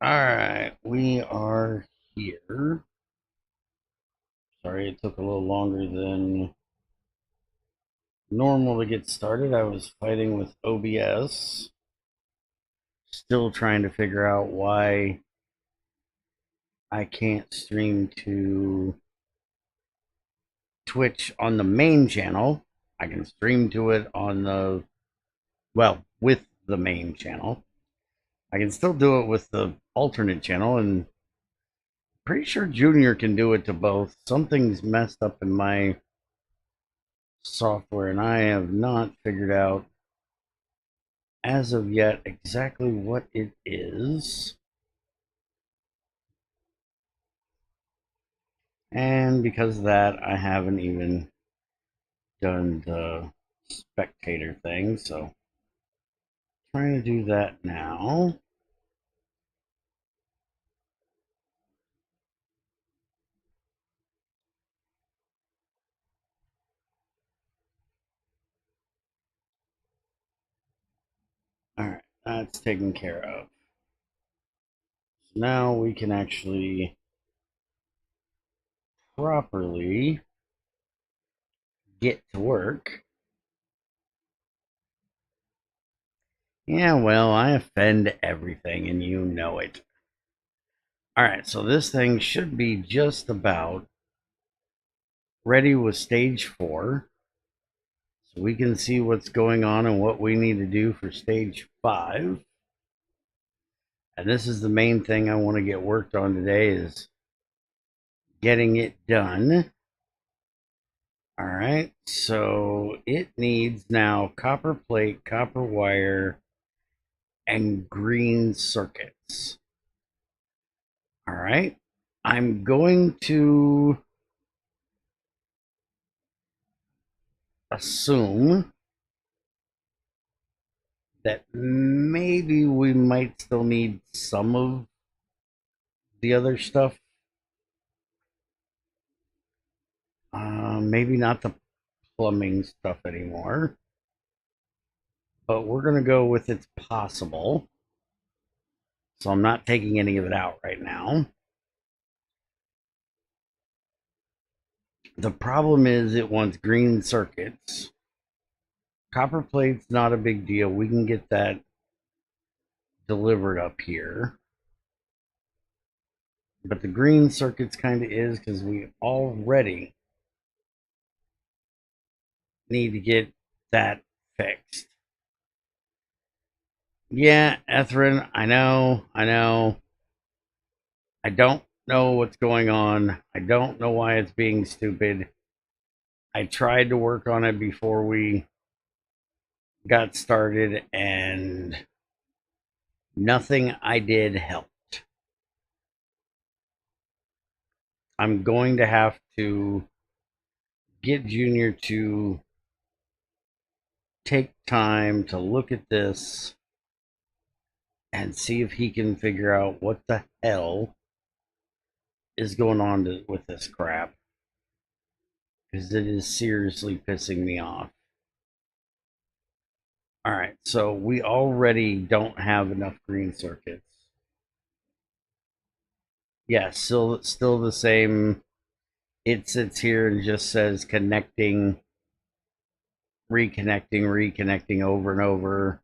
Alright, we are here. Sorry it took a little longer than normal to get started. I was fighting with OBS. Still trying to figure out why I can't stream to Twitch on the main channel. I can stream to it on with the main channel. I can still do it with the alternate channel, and pretty sure Junior can do it to both. Something's messed up in my software, and I have not figured out as of yet exactly what it is. And because of that, I haven't even done the spectator thing, so trying to do that now. All right, that's taken care of. So now we can actually properly get to work. Yeah, well, I offend everything, and you know it. All right, so this thing should be just about ready with stage 4. So we can see what's going on and what we need to do for stage 5. And this is the main thing I want to get worked on today, is getting it done. All right, so it needs now copper plate, copper wire, and green circuits. All right, I'm going to assume that maybe we might still need some of the other stuff. Maybe not the plumbing stuff anymore, but we're going to go with it's possible. So I'm not taking any of it out right now. The problem is it wants green circuits. Copper plate's not a big deal. We can get that delivered up here. But the green circuits kind of is, because we already need to get that fixed. Yeah, Etherin, I know. I don't know what's going on. I don't know why it's being stupid. I tried to work on it before we got started, and nothing I did helped. I'm going to have to get Junior to take time to look at this and see if he can figure out what the hell is going on with this crap, because it is seriously pissing me off. All right, so we already don't have enough green circuits. Yeah, still the same. It sits here and just says connecting, reconnecting over and over.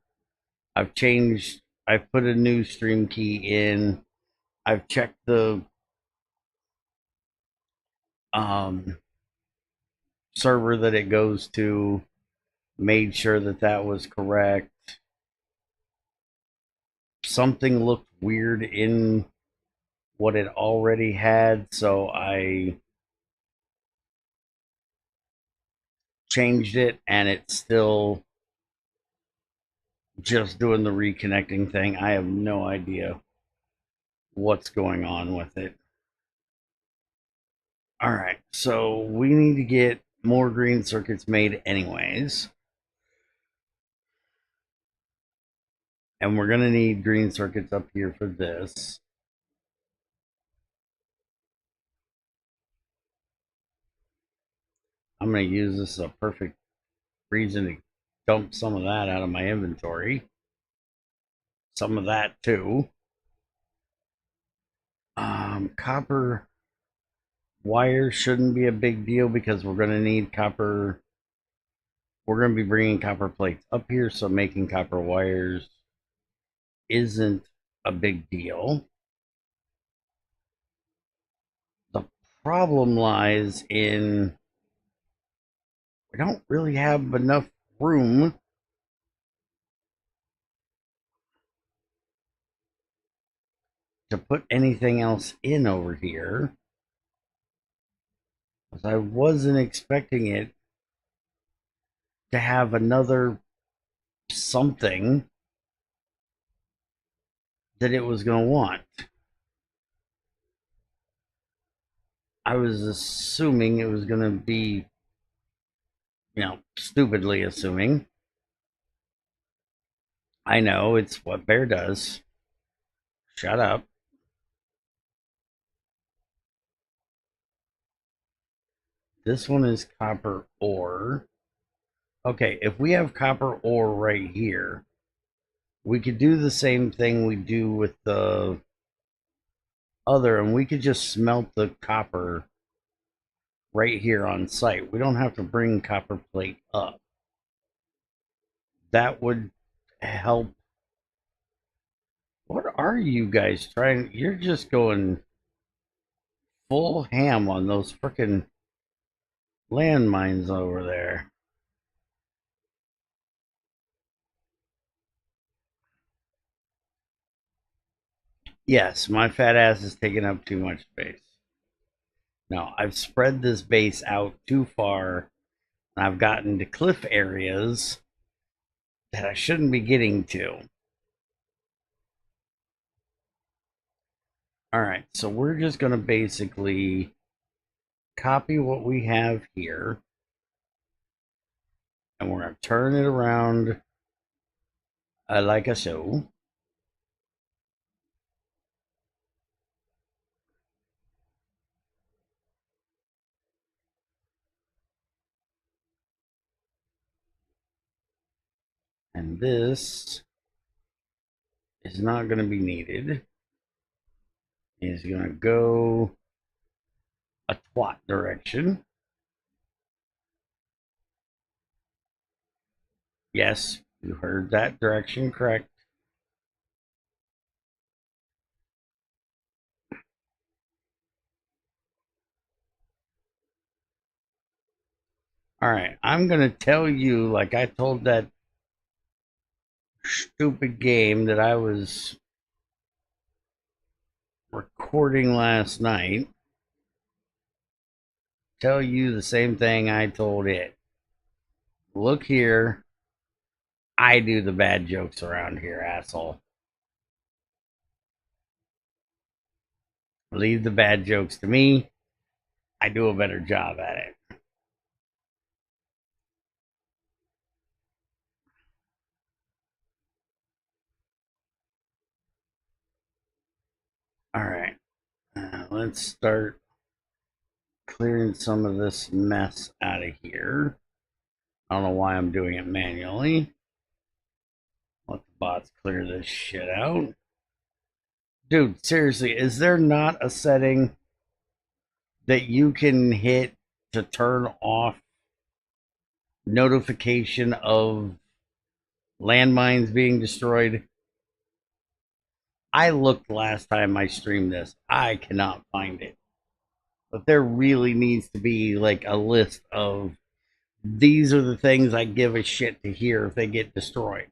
I've put a new stream key in. I've checked the server that it goes to, made sure that that was correct. Something looked weird in what it already had, so I changed it, and it's still just doing the reconnecting thing. I have no idea what's going on with it. All right, so we need to get more green circuits made anyways. And we're going to need green circuits up here for this. I'm going to use this as a perfect reason to dump some of that out of my inventory. Some of that too. copper wire shouldn't be a big deal because we're going to need copper. We're going to be bringing copper plates up here, so making copper wires isn't a big deal. The problem lies in we don't really have enough room to put anything else in over here. Because I wasn't expecting it to have another something that it was going to want. I was assuming it was going to be, stupidly assuming. I know, it's what Bear does. Shut up. This one is copper ore. Okay, if we have copper ore right here, we could do the same thing we do with the other, and we could just smelt the copper right here on site. We don't have to bring copper plate up. That would help. What are you guys trying? You're just going full ham on those frickin' landmines over there. Yes, my fat ass is taking up too much space. No, I've spread this base out too far. And I've gotten to cliff areas that I shouldn't be getting to. All right, so we're just going to basically copy what we have here. And we're going to turn it around like a so. And this is not going to be needed. It's going to go a twat direction. Yes, you heard that direction correct. All right, I'm going to tell you, like I told that stupid game that I was recording last night, tell you the same thing I told it. Look here. I do the bad jokes around here, asshole. Leave the bad jokes to me. I do a better job at it. All right. Let's start clearing some of this mess out of here. I don't know why I'm doing it manually. Let the bots clear this shit out. Dude, seriously, is there not a setting that you can hit to turn off notification of landmines being destroyed? I looked last time I streamed this. I cannot find it. But there really needs to be like a list of these are the things I give a shit to hear if they get destroyed.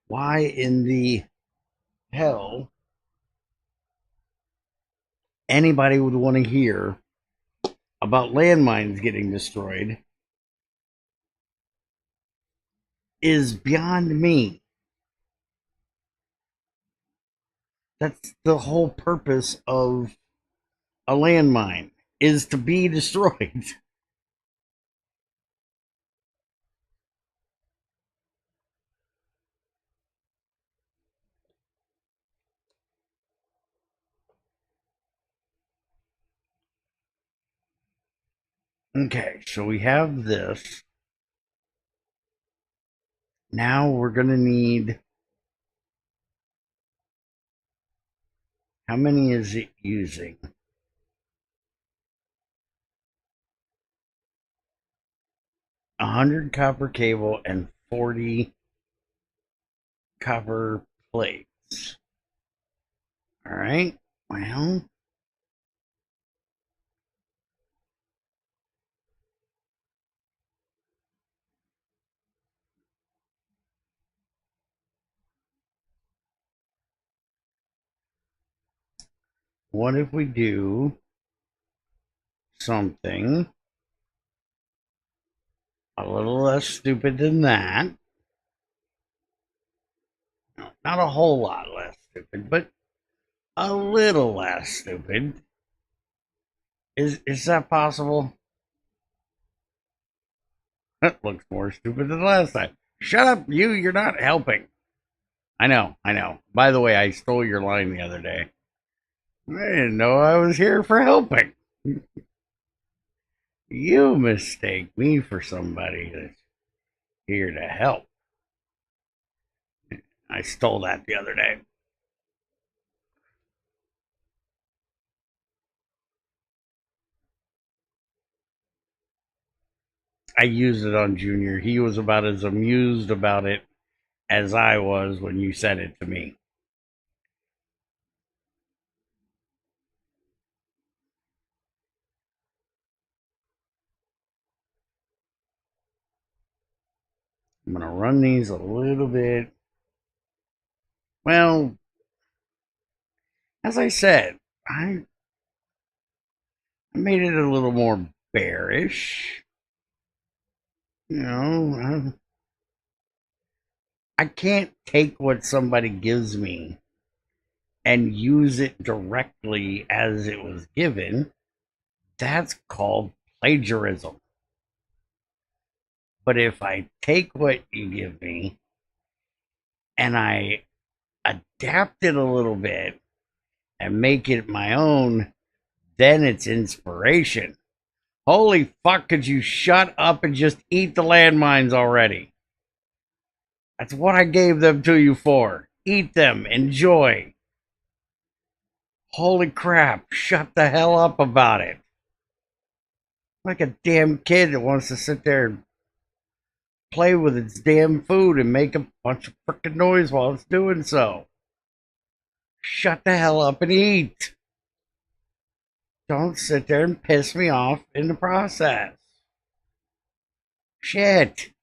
Why in the hell anybody would want to hear about landmines getting destroyed is beyond me. That's the whole purpose of a landmine, is to be destroyed. Okay, so we have this. Now we're going to need, how many is it using? 100 copper cable and 40 copper plates. All right. Well, what if we do something a little less stupid than that? No, not a whole lot less stupid, but a little less stupid. Is that possible? That looks more stupid than last time. Shut up, you! You're not helping. I know, I know. By the way, I stole your line the other day. I didn't know I was here for helping. You mistake me for somebody that's here to help. I stole that the other day. I used it on Junior. He was about as amused about it as I was when you said it to me. I'm going to run these a little bit. Well, as I said, I made it a little more bearish. You know, I can't take what somebody gives me and use it directly as it was given. That's called plagiarism. But if I take what you give me and I adapt it a little bit and make it my own, then it's inspiration. Holy fuck, could you shut up and just eat the landmines already? That's what I gave them to you for. Eat them, enjoy. Holy crap, shut the hell up about it. Like a damn kid that wants to sit there and play with its damn food and make a bunch of freaking noise while it's doing so. Shut the hell up and eat. Don't sit there and piss me off in the process. Shit.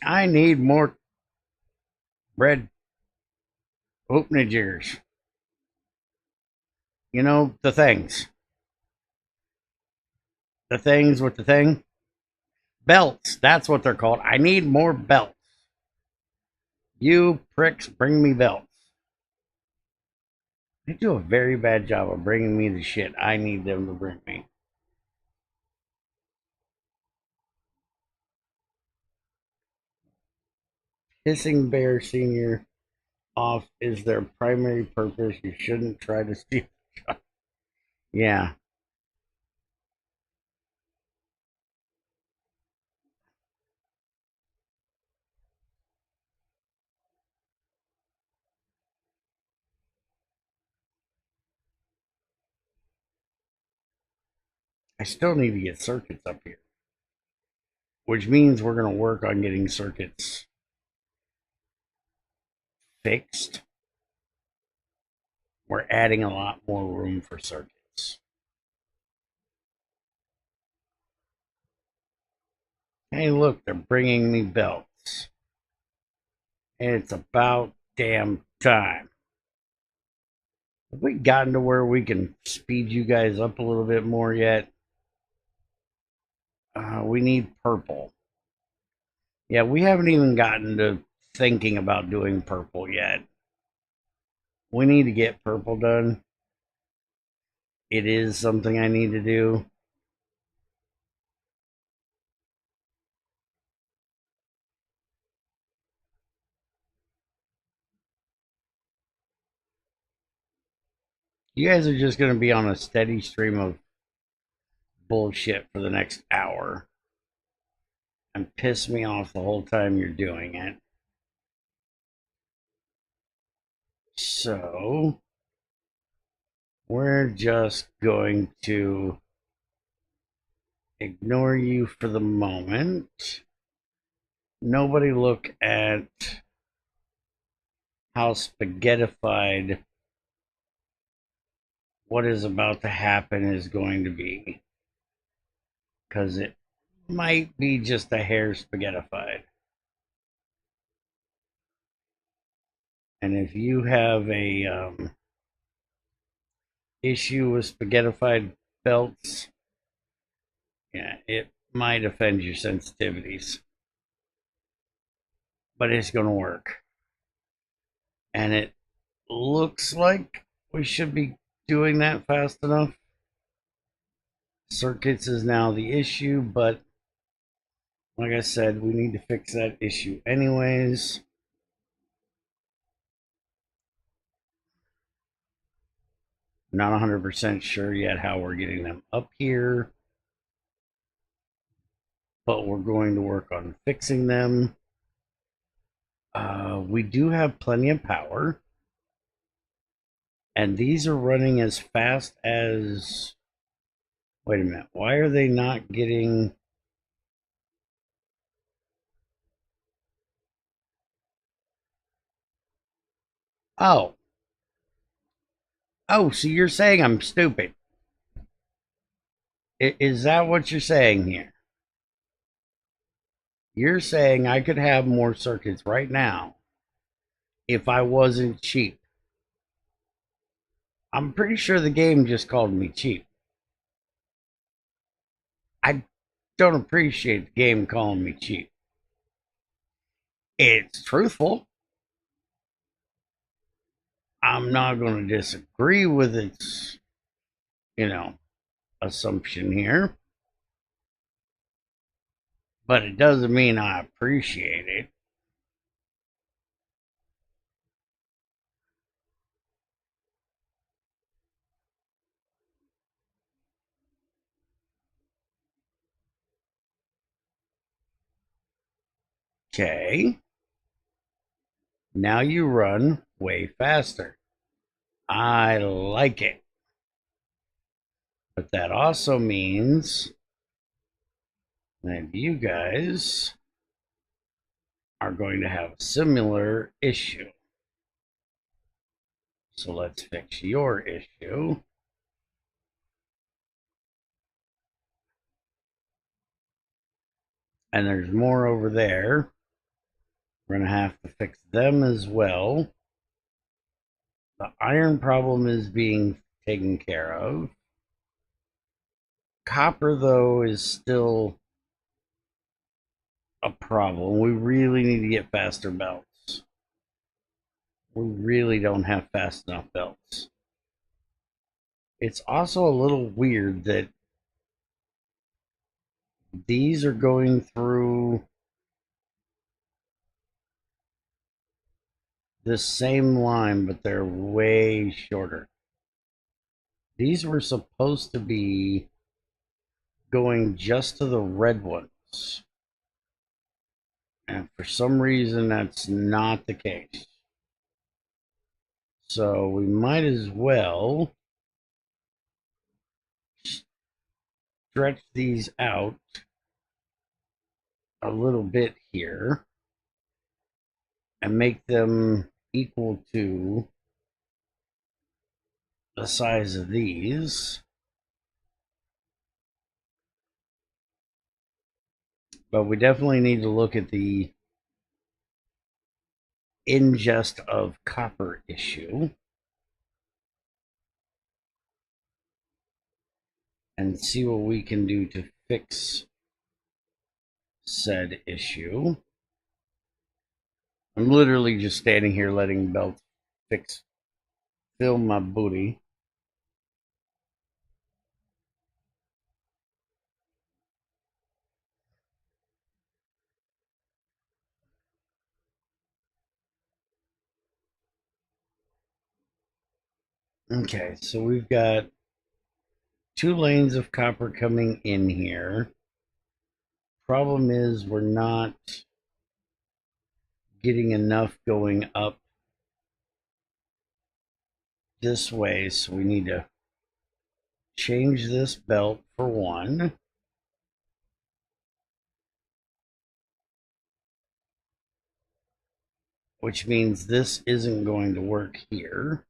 I need more bread oopnajiggers. You know, the things. The things with the thing. Belts. That's what they're called. I need more belts. You pricks, bring me belts. They do a very bad job of bringing me the shit I need them to bring me. Pissing Bear Senior off is their primary purpose. You shouldn't try to steal. Yeah, I still need to get circuits up here, which means we're going to work on getting circuits fixed. We're adding a lot more room for circuits. Hey, look, they're bringing me belts. And it's about damn time. Have we gotten to where we can speed you guys up a little bit more yet? We need purple. Yeah, we haven't even gotten to thinking about doing purple yet. We need to get purple done. It is something I need to do. You guys are just going to be on a steady stream of bullshit for the next hour and piss me off the whole time you're doing it. So, we're just going to ignore you for the moment. Nobody look at how spaghettified what is about to happen is going to be. Because it might be just a hair spaghettified. And if you have a issue with spaghettified belts, yeah, it might offend your sensitivities. But it's going to work. And it looks like we should be doing that fast enough. Circuits is now the issue, but like I said, we need to fix that issue anyways. Not 100% sure yet how we're getting them up here, but we're going to work on fixing them. We do have plenty of power, and these are running as fast as... Wait a minute, why are they not getting... Oh, so you're saying I'm stupid. Is that what you're saying here? You're saying I could have more circuits right now if I wasn't cheap. I'm pretty sure the game just called me cheap. I don't appreciate the game calling me cheap. It's truthful. I'm not going to disagree with its, assumption here. But it doesn't mean I appreciate it. Okay. Now you run way faster. I like it. But that also means that you guys are going to have a similar issue. So let's fix your issue. And there's more over there. We're going to have to fix them as well. The iron problem is being taken care of. Copper, though, is still a problem. We really need to get faster belts. We really don't have fast enough belts. It's also a little weird that these are going through the same line, but they're way shorter. These were supposed to be going just to the red ones. And for some reason, that's not the case. So we might as well stretch these out a little bit here and make them equal to the size of these. But we definitely need to look at the ingest of copper issue and see what we can do to fix said issue. I'm literally just standing here letting belt fill my booty. Okay, so we've got 2 lanes of copper coming in here. Problem is we're not getting enough going up this way, so we need to change this belt for one. Which means this isn't going to work here.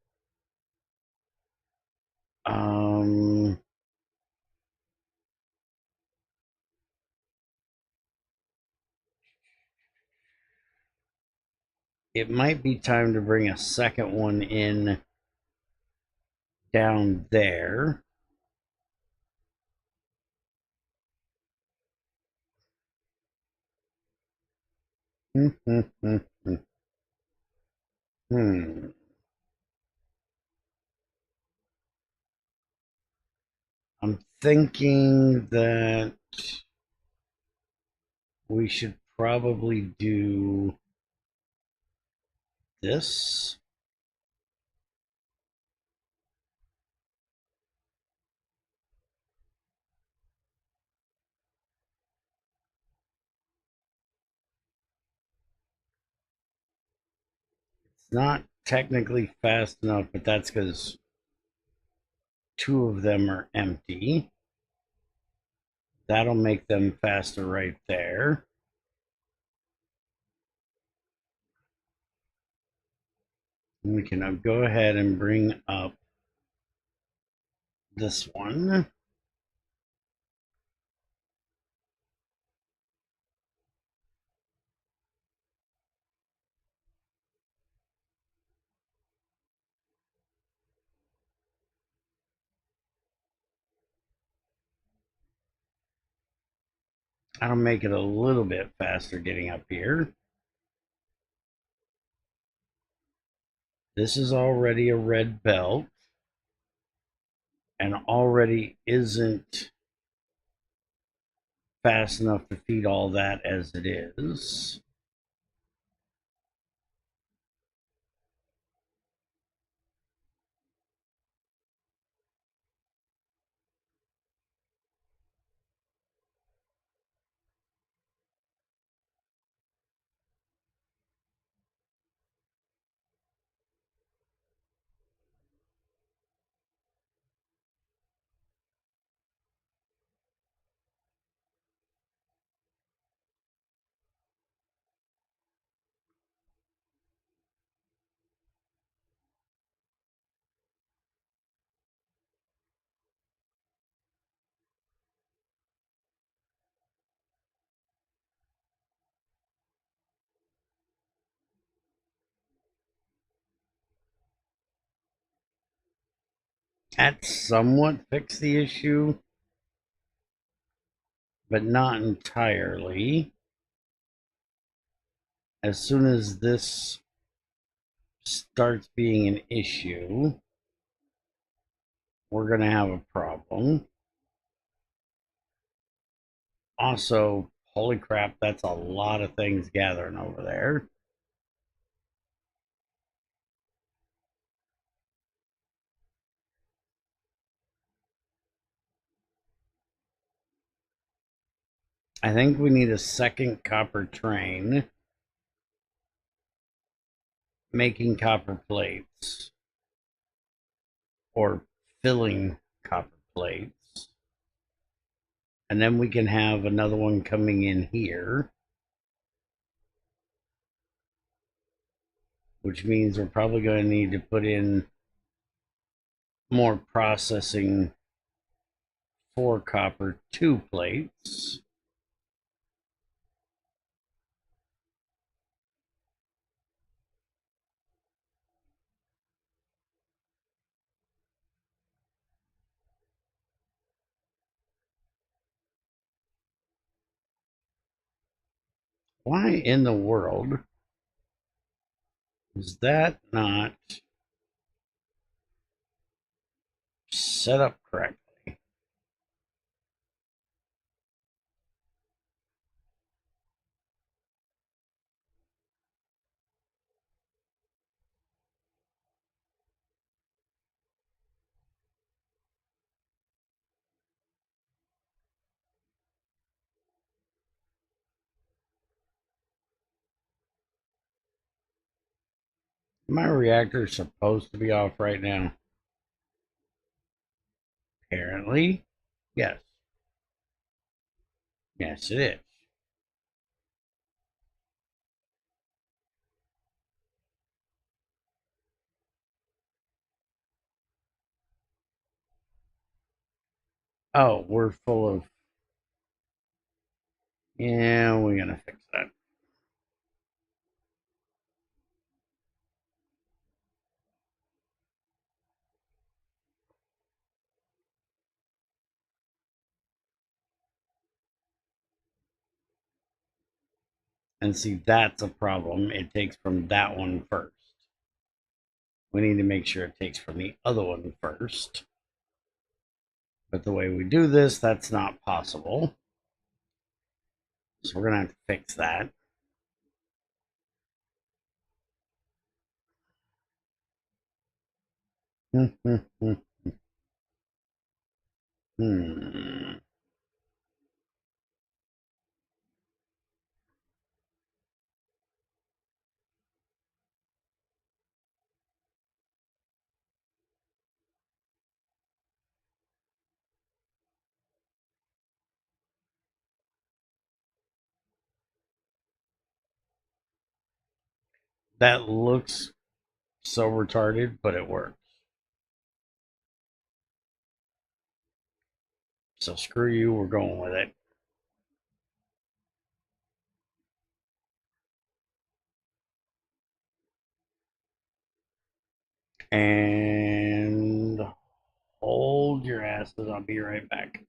It might be time to bring a second one in down there. I'm thinking that we should probably do this. It's not technically fast enough, but that's because 2 of them are empty. That'll make them faster right there. And we can now go ahead and bring up this one. That'll make it a little bit faster getting up here. This is already a red belt and already isn't fast enough to feed all that as it is. That somewhat fixed the issue, but not entirely. As soon as this starts being an issue, we're going to have a problem. Also, holy crap, that's a lot of things gathering over there. I think we need a second copper train making copper plates or filling copper plates. And then we can have another one coming in here, which means we're probably going to need to put in more processing for copper 2 plates. Why in the world is that not set up correctly? My reactor is supposed to be off right now. Apparently, yes. Yes, it is. Oh, we're full of. Yeah, we're gonna fix that. And see, that's a problem. It takes from that one first. We need to make sure it takes from the other one first. But the way we do this, that's not possible. So we're going to have to fix that. That looks so retarded, but it works. So screw you, we're going with it. And hold your asses, I'll be right back.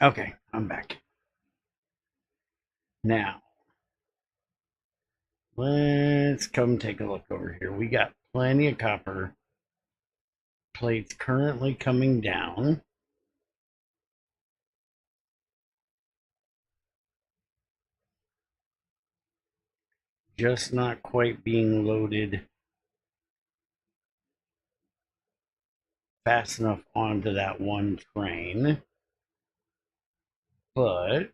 Okay, I'm back. Now, let's come take a look over here. We got plenty of copper plates currently coming down. Just not quite being loaded fast enough onto that one train. But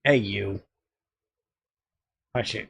hey, you, hush it.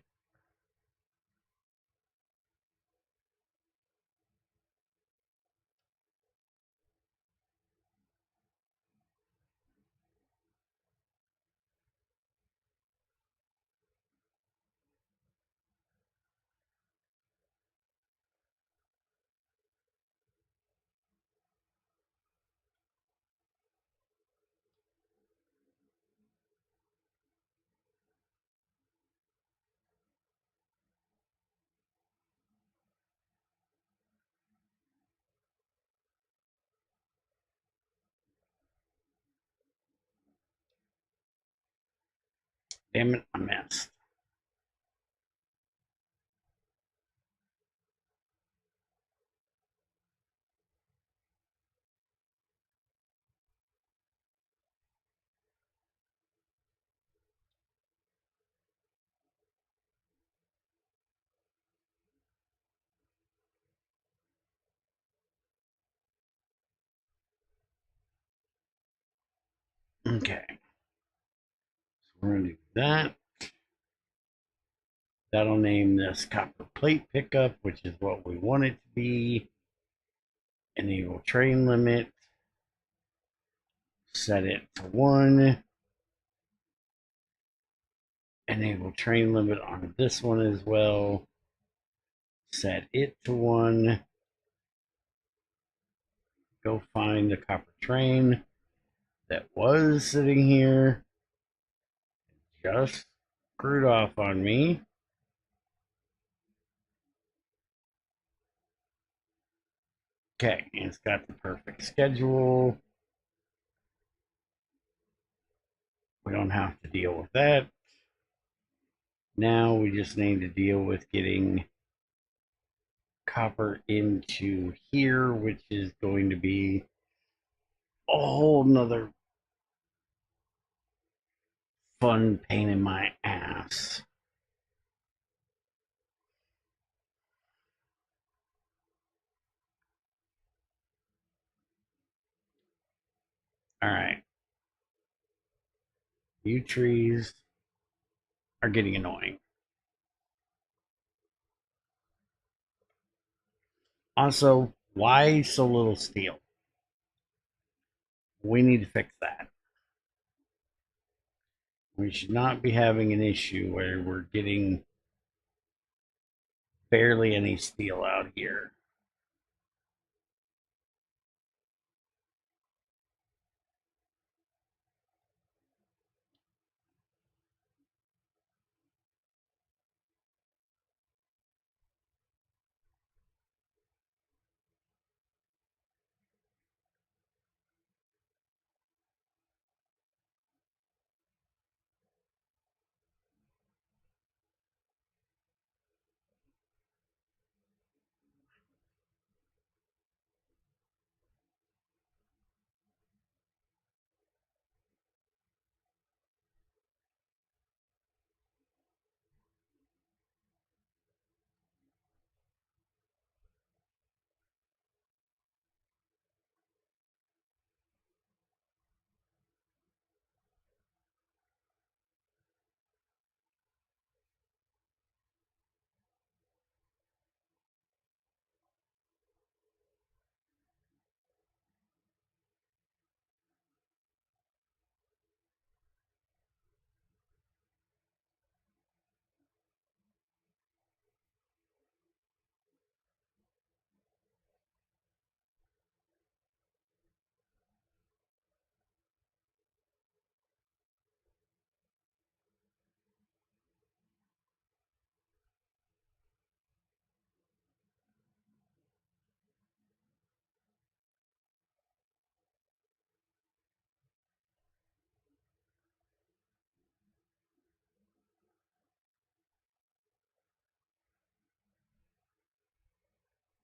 Damn it, I missed. Okay, so we're gonna do that. That'll name this copper plate pickup, which is what we want it to be. Enable train limit. Set it to 1. Enable train limit on this one as well. Set it to 1. Go find the copper train that was sitting here. Just screwed off on me. Okay, and it's got the perfect schedule. We don't have to deal with that. Now we just need to deal with getting copper into here, which is going to be a whole nother fun pain in my ass. All right. You trees are getting annoying. Also, why so little steel? We need to fix that. We should not be having an issue where we're getting barely any steel out here.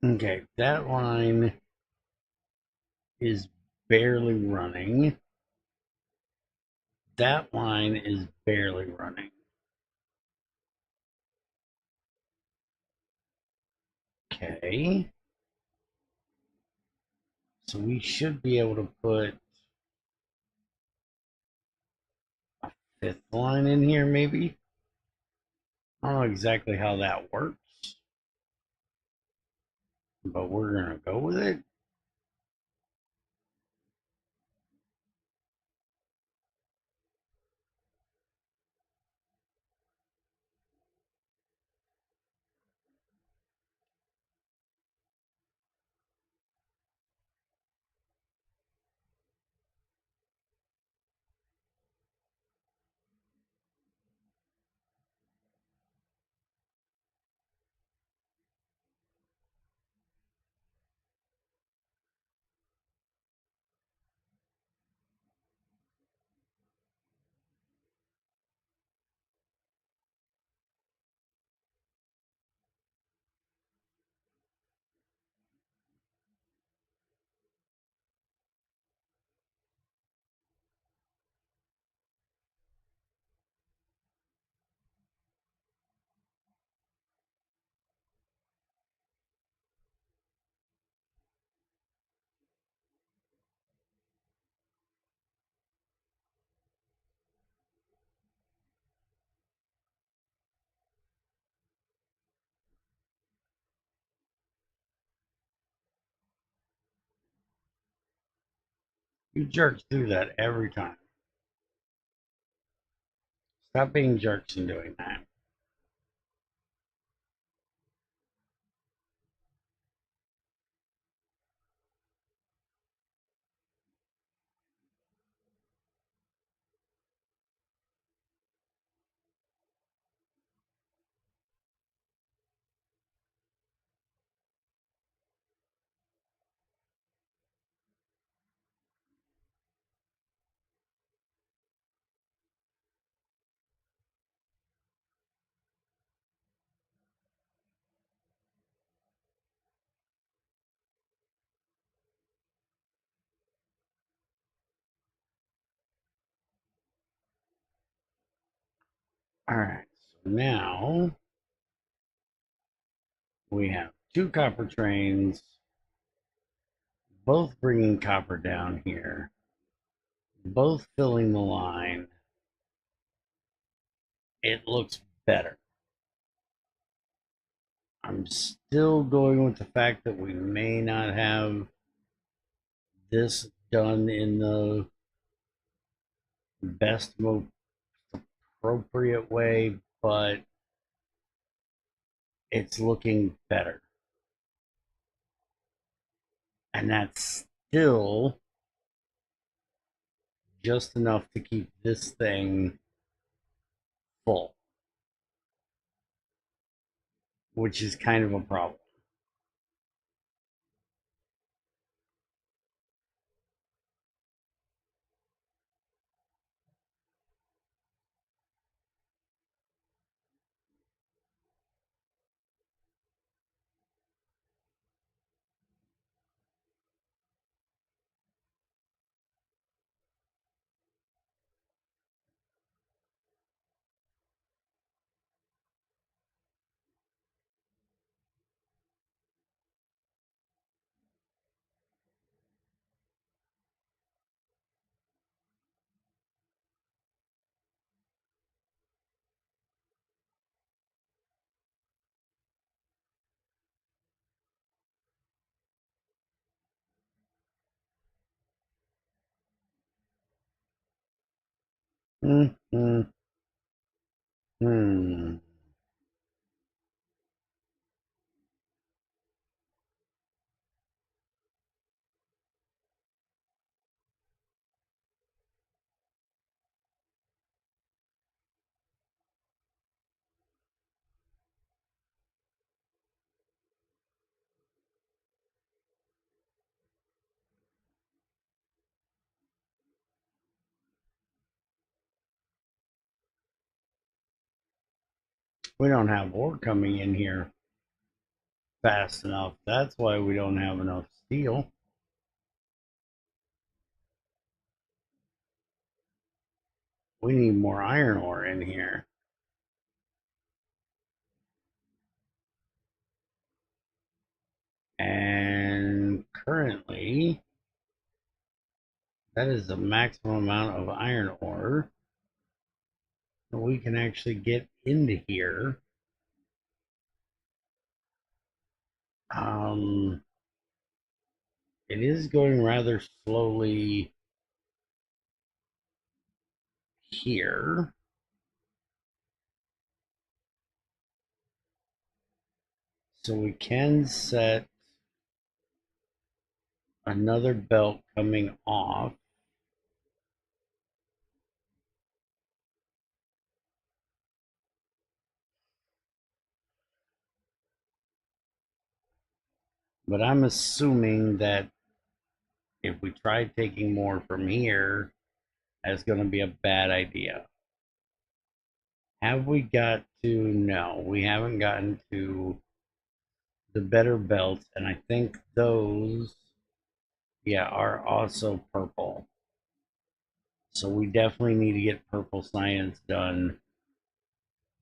Okay, that line is barely running. That line is barely running. Okay. So we should be able to put a fifth line in here, maybe. I don't know exactly how that works, but we're going to go with it. You jerks do that every time. Stop being jerks and doing that. All right, so now we have two copper trains, both bringing copper down here, both filling the line. It looks better. I'm still going with the fact that we may not have this done in the best, most appropriate way, but it's looking better. And that's still just enough to keep this thing full, which is kind of a problem. Mm, mm, mm. We don't have ore coming in here. fast enough. That's why we don't have enough steel. We need more iron ore in here. And currently, that is the maximum amount of iron ore that we can actually get into here. Um, it is going rather slowly here. So we can set another belt coming off. But I'm assuming that if we try taking more from here, that's going to be a bad idea. Have we got to? No, we haven't gotten to the better belts, and I think those, yeah, are also purple. So we definitely need to get purple science done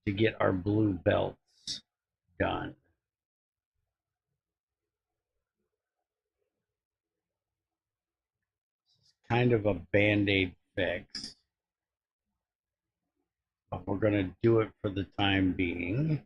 to get our blue belts done. It's kind of a band-aid fix, but we're going to do it for the time being.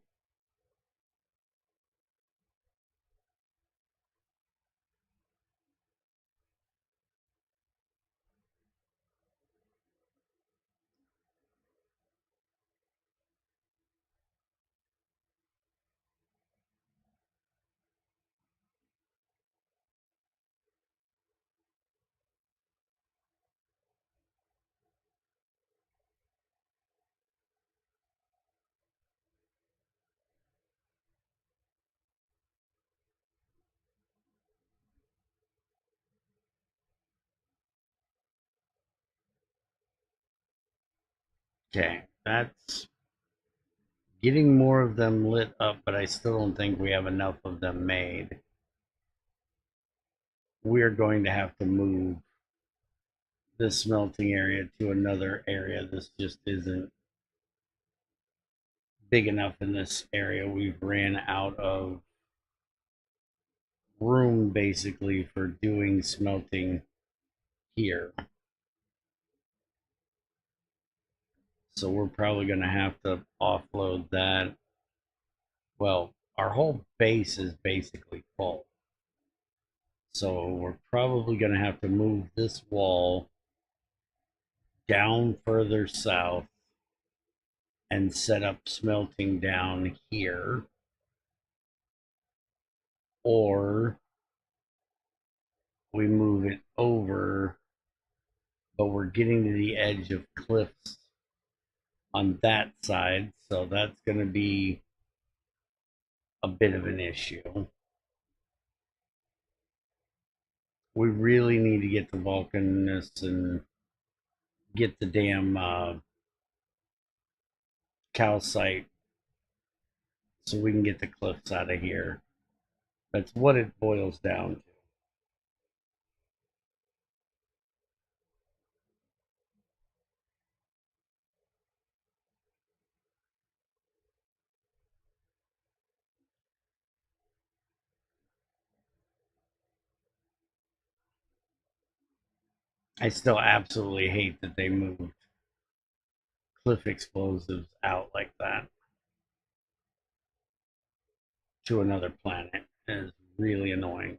Okay, that's getting more of them lit up, but I still don't think we have enough of them made. We're going to have to move this smelting area to another area. This just isn't big enough in this area. We've ran out of room basically for doing smelting here. So we're probably going to have to offload that. Well, our whole base is basically full. So we're probably going to have to move this wall down further south and set up smelting down here. Or we move it over, but we're getting to the edge of cliffs on that side. So that's going to be a bit of an issue. We really need to get the volcanists and get the damn calcite so we can get the cliffs out of here. That's what it boils down to. I still absolutely hate that they moved cliff explosives out like that to another planet. It is really annoying.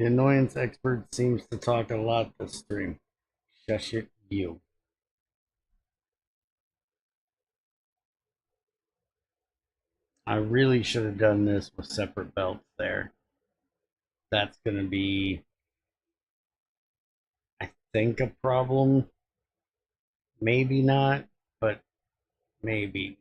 The annoyance expert seems to talk a lot this stream. Shush it, you. I really should have done this with separate belts there. That's going to be, I think, a problem. Maybe not, but maybe.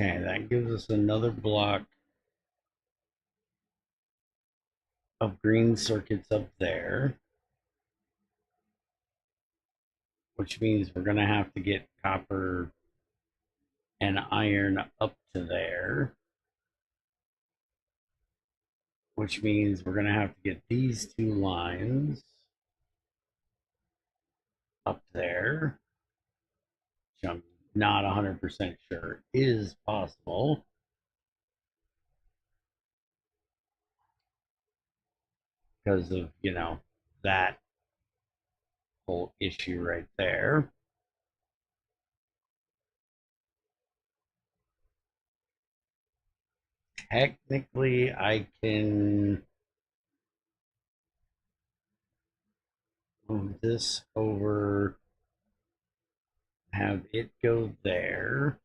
Okay, that gives us another block of green circuits up there, which means we're going to have to get copper and iron up to there, which means we're going to have to get these two lines up there, which I'm not 100% sure is possible because of, that whole issue right there. Technically, I can move this over, have it go there.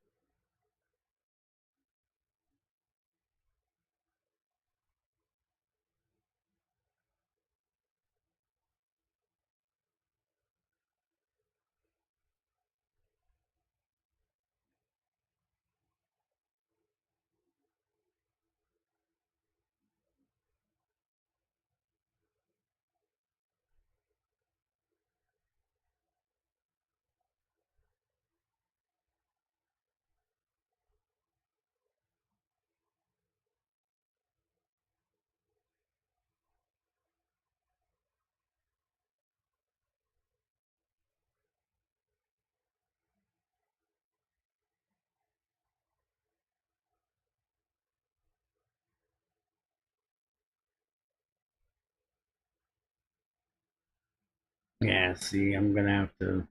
Yeah, see, I'm going to have to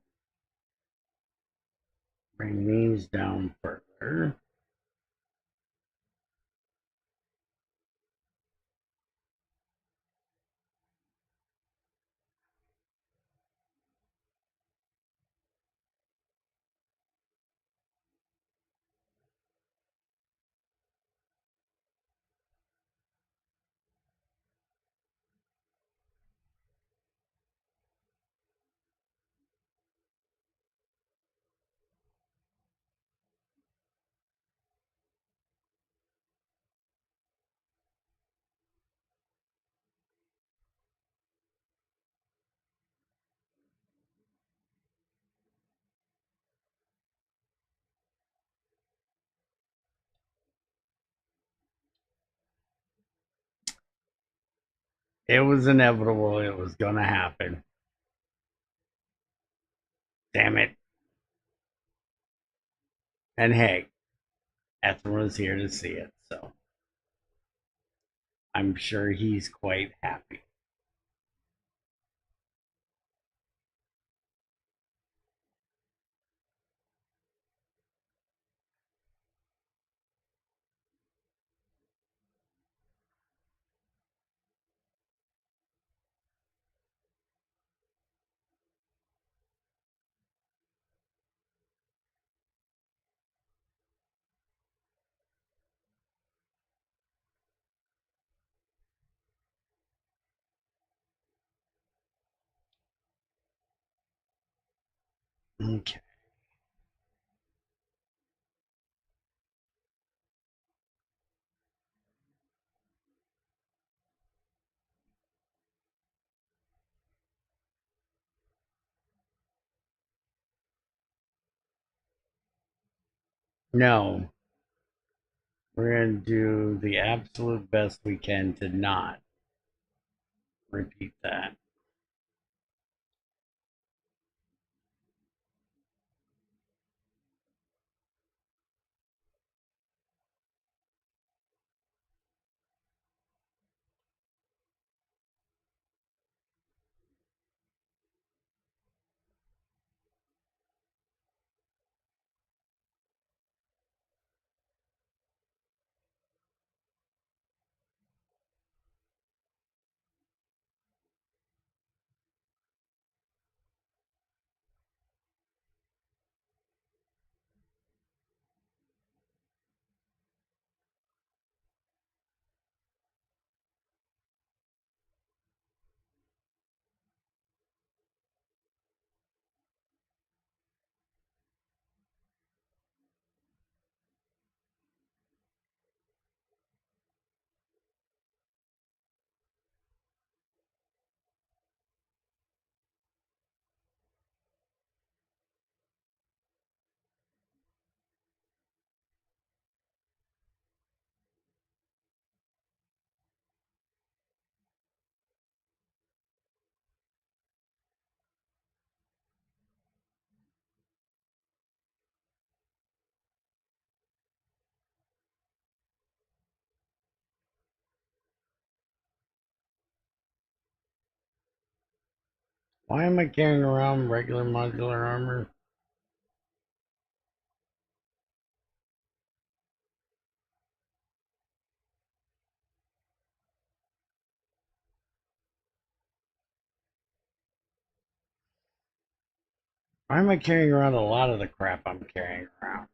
bring these down further. It was inevitable. It was going to happen. Damn it. And hey, Ethan was here to see it, so I'm sure he's quite happy. Okay. No, we're going to do the absolute best we can to not repeat that. Why am I carrying around regular modular armor? Why am I carrying around a lot of the crap I'm carrying around?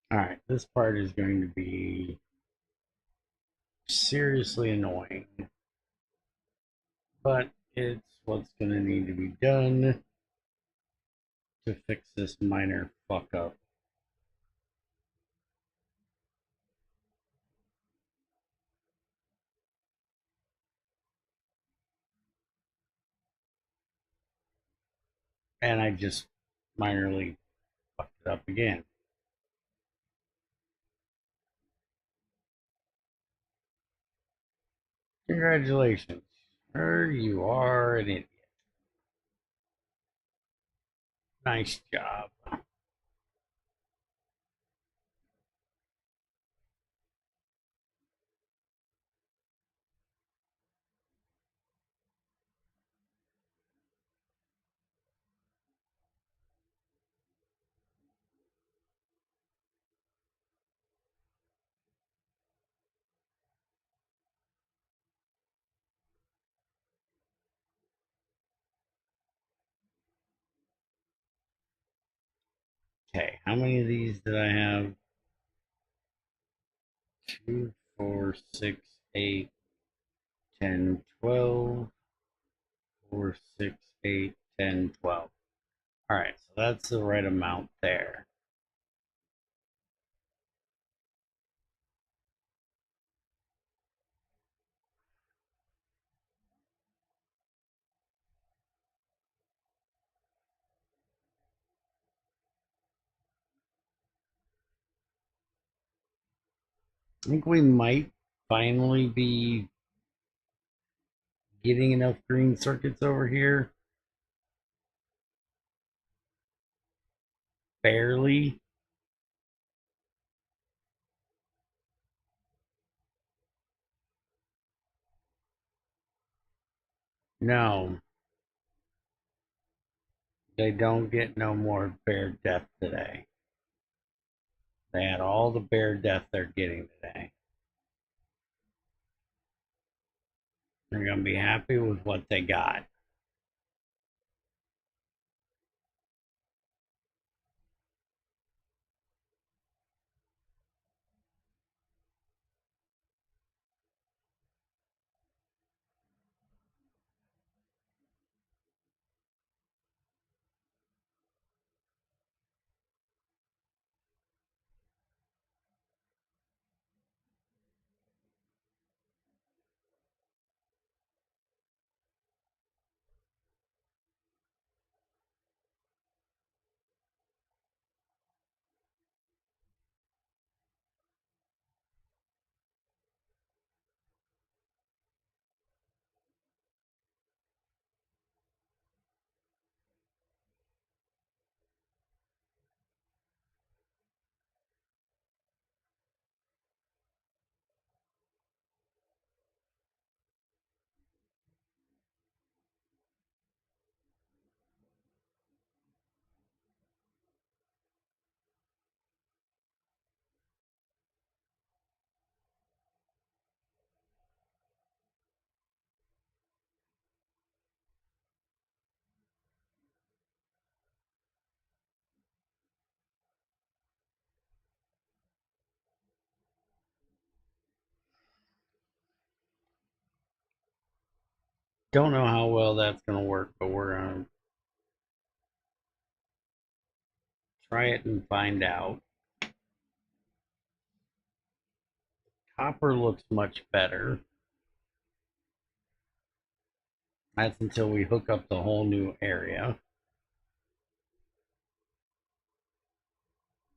Alright, this part is going to be seriously annoying, but it's what's going to need to be done to fix this minor fuck up. And I just minorly fucked it up again. Congratulations. You are an idiot. Nice job. Okay, how many of these did I have? 2, 4, 6, 8, 10, 12. 4, 6, 8, 10, 12. Alright, so that's the right amount there. I think we might finally be getting enough green circuits over here. Barely. No, they don't get no more bear death today. They had all the bear death they're getting today. They're going to be happy with what they got. Don't know how well that's going to work, but we're going to try it and find out. Copper looks much better. That's until we hook up the whole new area.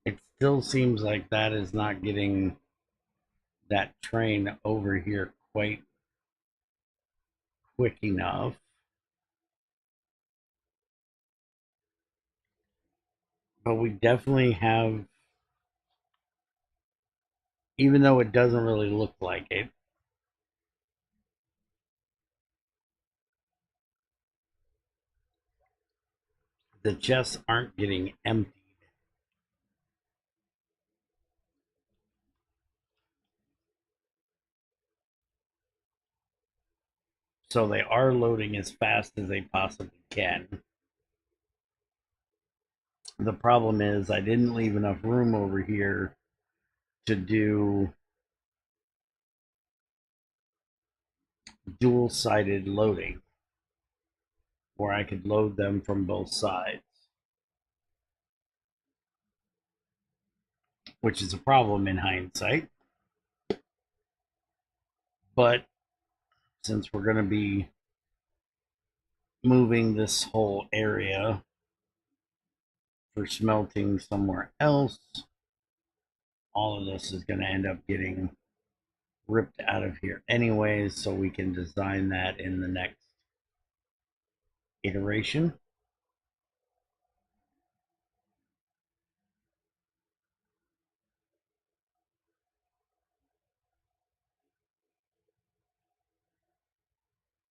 It still seems like that is not getting that train over here quite quick enough. But we definitely have, even though it doesn't really look like it, the chests aren't getting emptied. So they are loading as fast as they possibly can. The problem is I didn't leave enough room over here to do dual-sided loading where I could load them from both sides, which is a problem in hindsight. But since we're going to be moving this whole area for smelting somewhere else, all of this is going to end up getting ripped out of here anyways, so we can design that in the next iteration.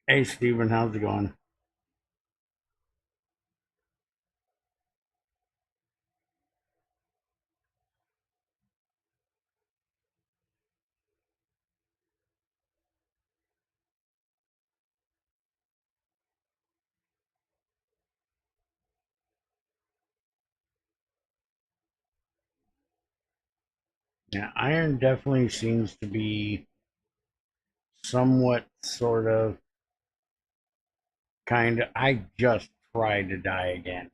Hey Steven, how's it going? Yeah, iron definitely seems to be somewhat sort of kind of. I just tried to die again.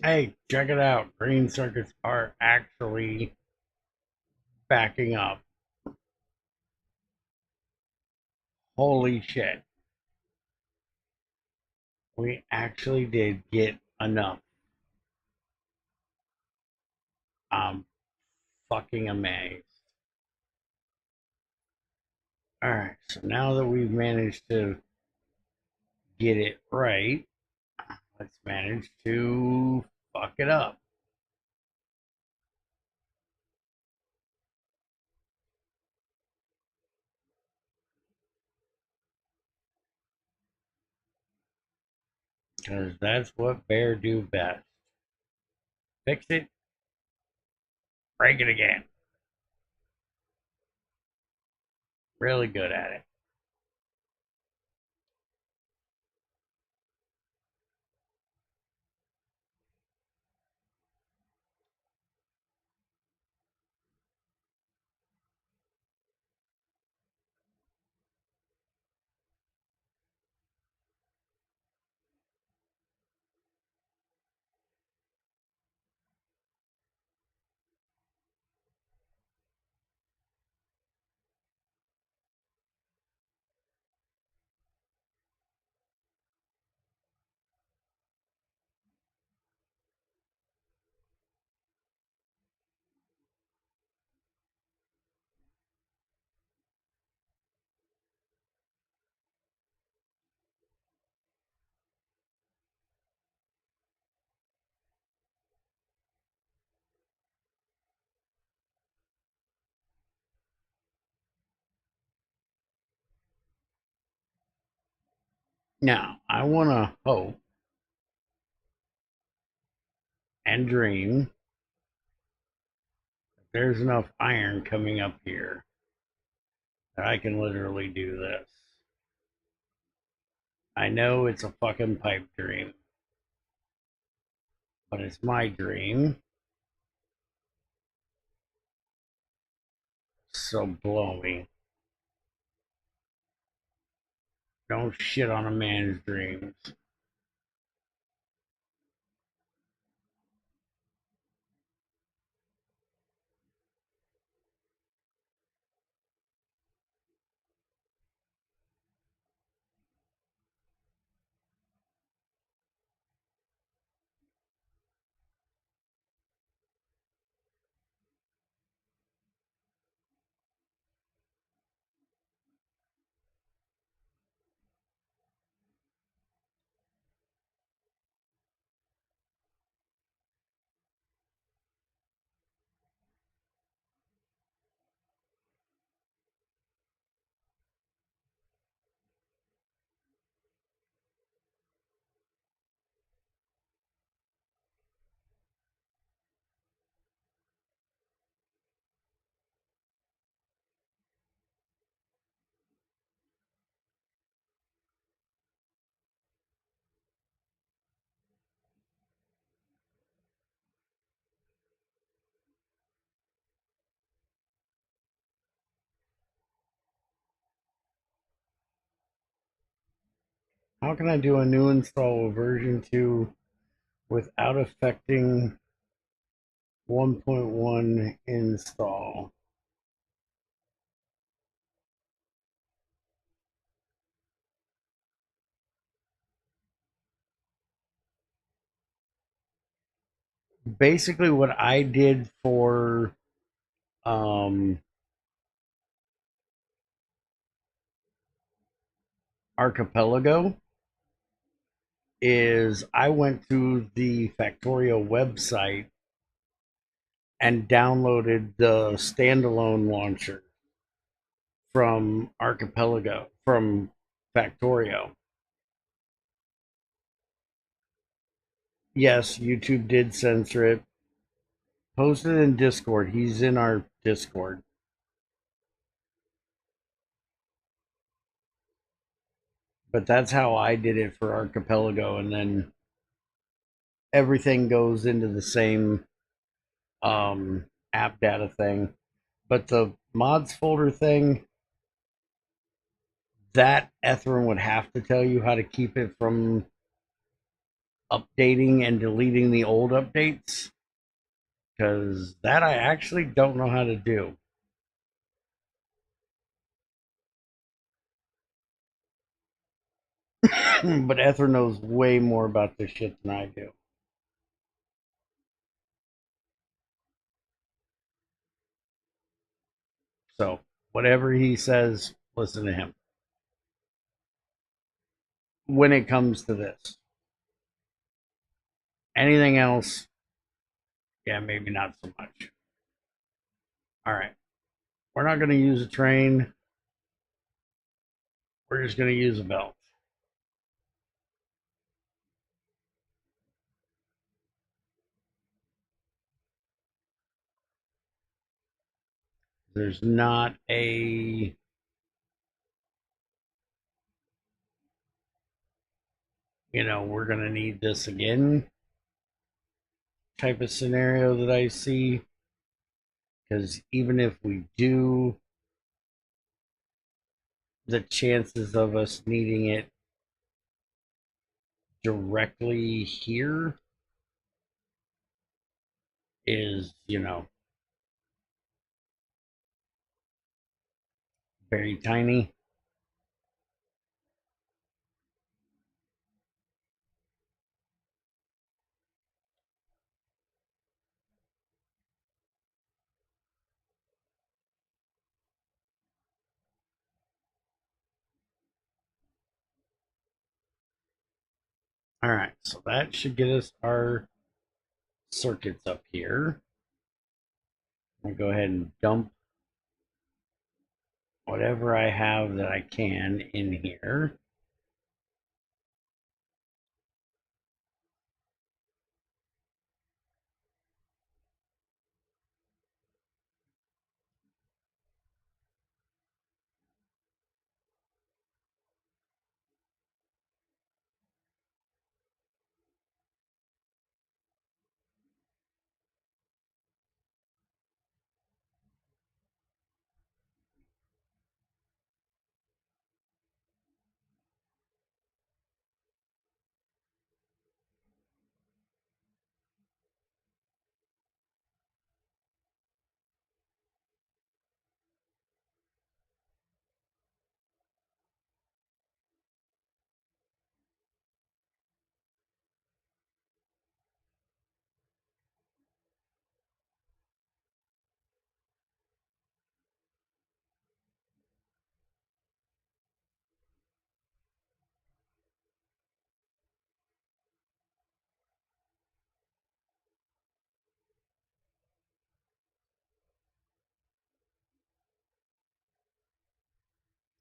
Hey, check it out. Green circuits are actually backing up. Holy shit. We actually did get enough. I'm fucking amazed. Alright, so now that we've managed to get it right, let's manage to fuck it up. Because that's what Bear do best. Fix it, break it again. Really good at it. Now, I want to hope and dream that there's enough iron coming up here that I can literally do this. I know it's a fucking pipe dream, but it's my dream. So blow me. Don't shit on a man's dreams. How can I do a new install of version 2 without affecting 1.1 install? Basically, what I did for um, Archipelago is I went to the Factorio website and downloaded the standalone launcher from Archipelago from Factorio. Yes, YouTube did censor it. Post it in Discord. He's in our Discord. But that's how I did it for Archipelago, and then everything goes into the same app data thing. But the mods folder thing, that Etherin would have to tell you how to keep it from updating and deleting the old updates, because that I actually don't know how to do. But Ether knows way more about this shit than I do. So whatever he says, listen to him. When it comes to this, anything else, yeah, maybe not so much. All right, we're not going to use a train. We're just going to use a belt. There's not a we're going to need this again type of scenario that I see. Because even if we do, the chances of us needing it directly here is, very tiny. All right, so that should get us our circuits up here. I'm going to go ahead and dump whatever I have that I can in here.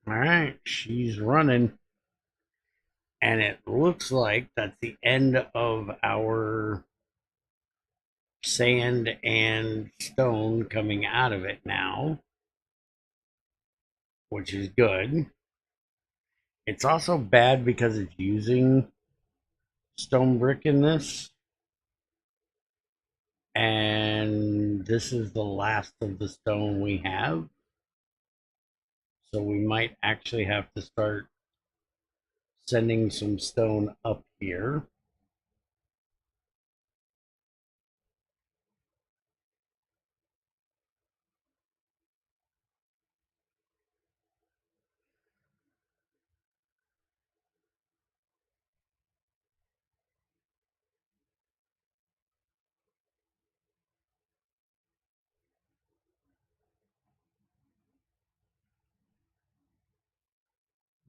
All right, she's running. And it looks like that's the end of our sand and stone coming out of it now, which is good. It's also bad because it's using stone brick in this, and this is the last of the stone we have. So we might actually have to start sending some stone up here.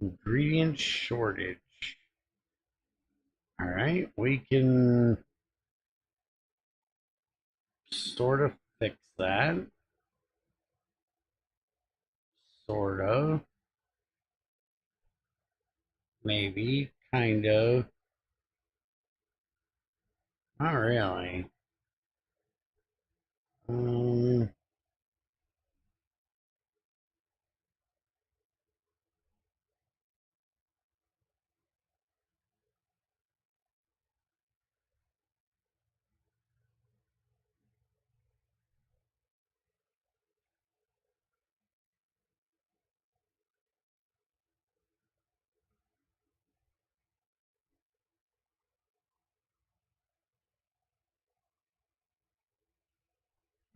Ingredient shortage. All right, we can sort of fix that. Sort of. Maybe. Kind of. Not really. Um,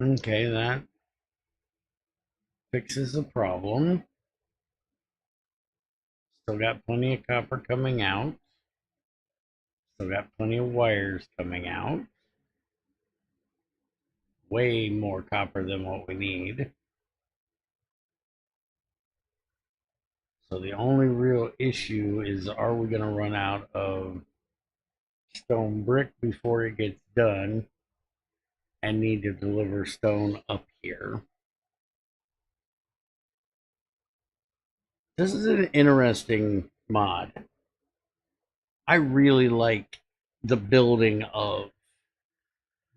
Okay, that fixes the problem. Still got plenty of copper coming out. Still got plenty of wires coming out. Way more copper than what we need. So the only real issue is, are we going to run out of stone brick before it gets done and need to deliver stone up here? This is an interesting mod. I really like the building of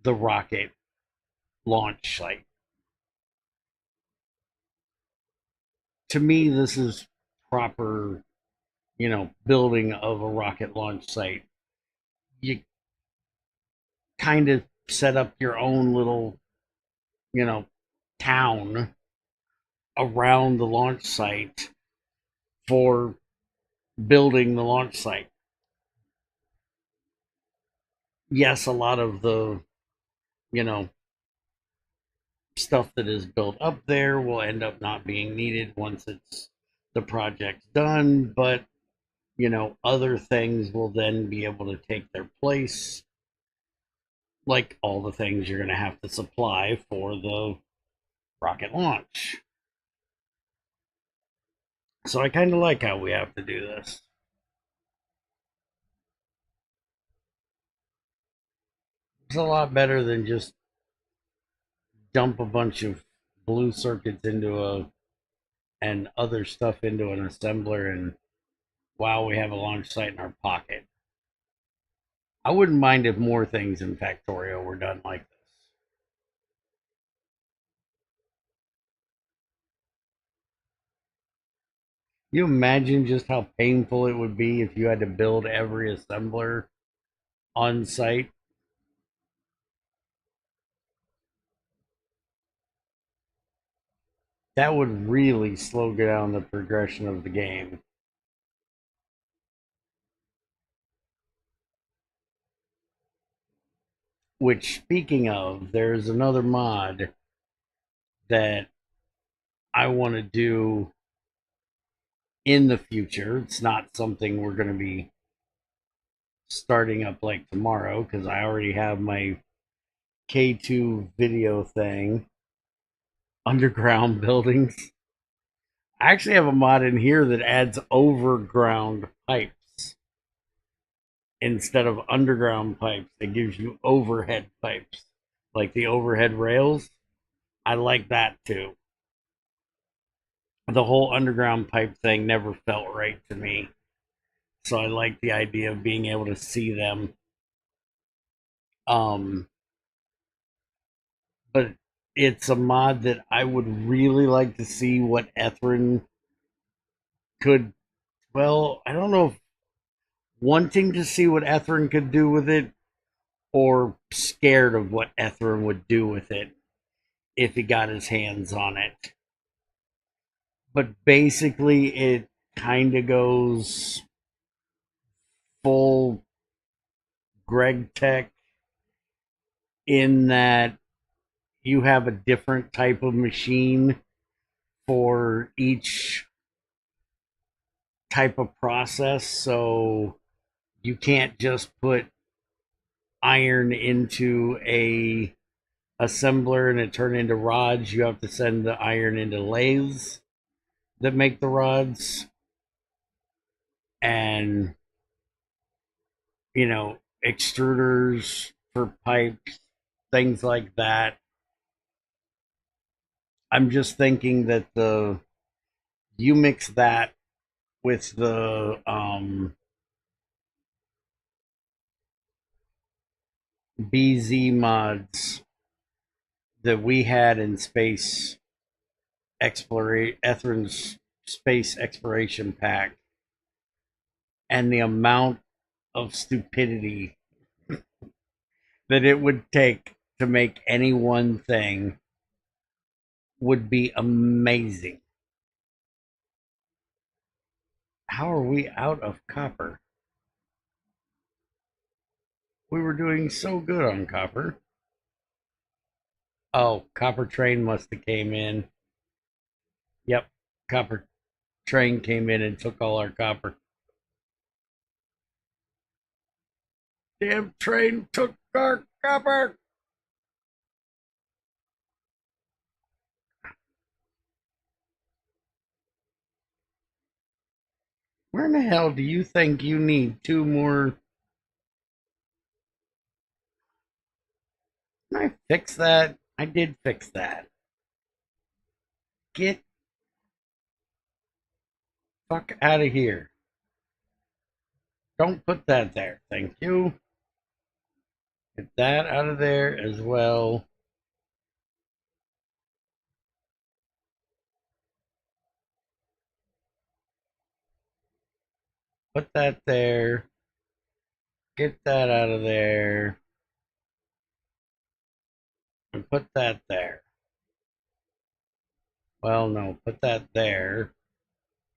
the rocket launch site. To me, this is proper, building of a rocket launch site. You kind of set up your own little, you know, town around the launch site for building the launch site. Yes, a lot of the, you know, stuff that is built up there will end up not being needed once it's the project's done, but other things will then be able to take their place, like all the things you're going to have to supply for the rocket launch. So I kind of like how we have to do this. It's a lot better than just dump a bunch of blue circuits into and other stuff into an assembler, and wow, we have a launch site in our pocket. I wouldn't mind if more things in Factorio were done like this. You imagine just how painful it would be if you had to build every assembler on site? That would really slow down the progression of the game. Which, speaking of, there's another mod that I want to do in the future. It's not something we're going to be starting up like tomorrow because I already have my K2 video thing, underground buildings. I actually have a mod in here that adds overground pipes instead of underground pipes. It gives you overhead pipes, like the overhead rails. I like that too. The whole underground pipe thing never felt right to me. So I like the idea of being able to see them. Um, but it's a mod that I would really like to see what Ethrin could. Well, I don't know if wanting to see what Ethrin could do with it or scared of what Ethrin would do with it if he got his hands on it. But basically, it kind of goes full GregTech in that you have a different type of machine for each type of process. So you can't just put iron into a assembler and it turn into rods. You have to send the iron into lathes that make the rods, and extruders for pipes, things like that. I'm just thinking that the you mix that with the BZ mods that we had in space exploration, Ethrin's space exploration pack, and the amount of stupidity that it would take to make any one thing would be amazing. How are we out of copper? We were doing so good on copper. Oh, copper train must have came in. Yep, copper train came in and took all our copper. Damn train took our copper. Where in the hell do you think you need two more? Can I fix that? I did fix that. Get fuck out of here. Don't put that there. Thank you. Get that out of there as well. Put that there. Get that out of there. And put that there. Well, no, put that there.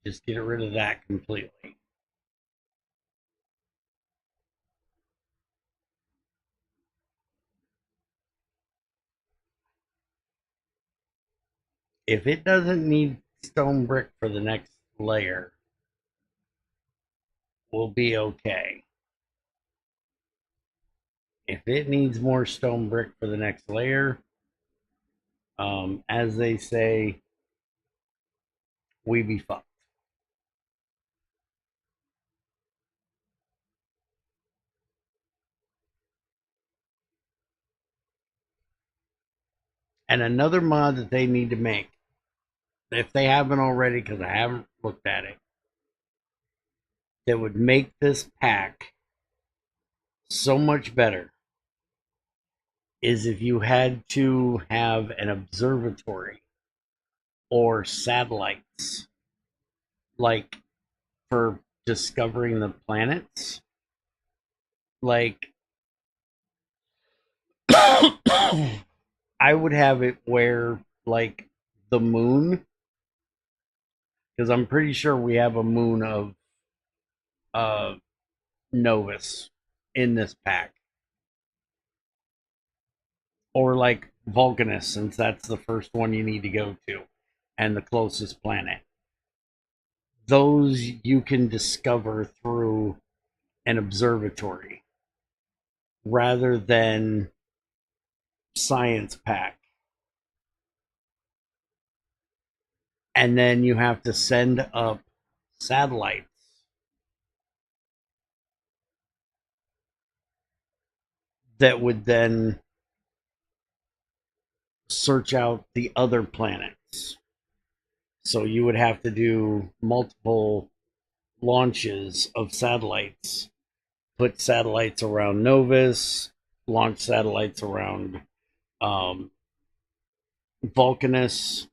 Just get rid of that completely. If it doesn't need stone brick for the next layer, we'll be okay. If it needs more stone brick for the next layer, as they say, we be fucked. And another mod that they need to make, if they haven't already, because I haven't looked at it, that would make this pack so much better is if you had to have an observatory or satellites, like for discovering the planets. Like, I would have it where, like, the moon, because I'm pretty sure we have a moon of uh, Novus in this pack. Or like Vulcanus, since that's the first one you need to go to and the closest planet. Those you can discover through an observatory rather than science pack. And then you have to send up satellites that would then search out the other planets. So you would have to do multiple launches of satellites, put satellites around Novus, launch satellites around um, Vulcanus,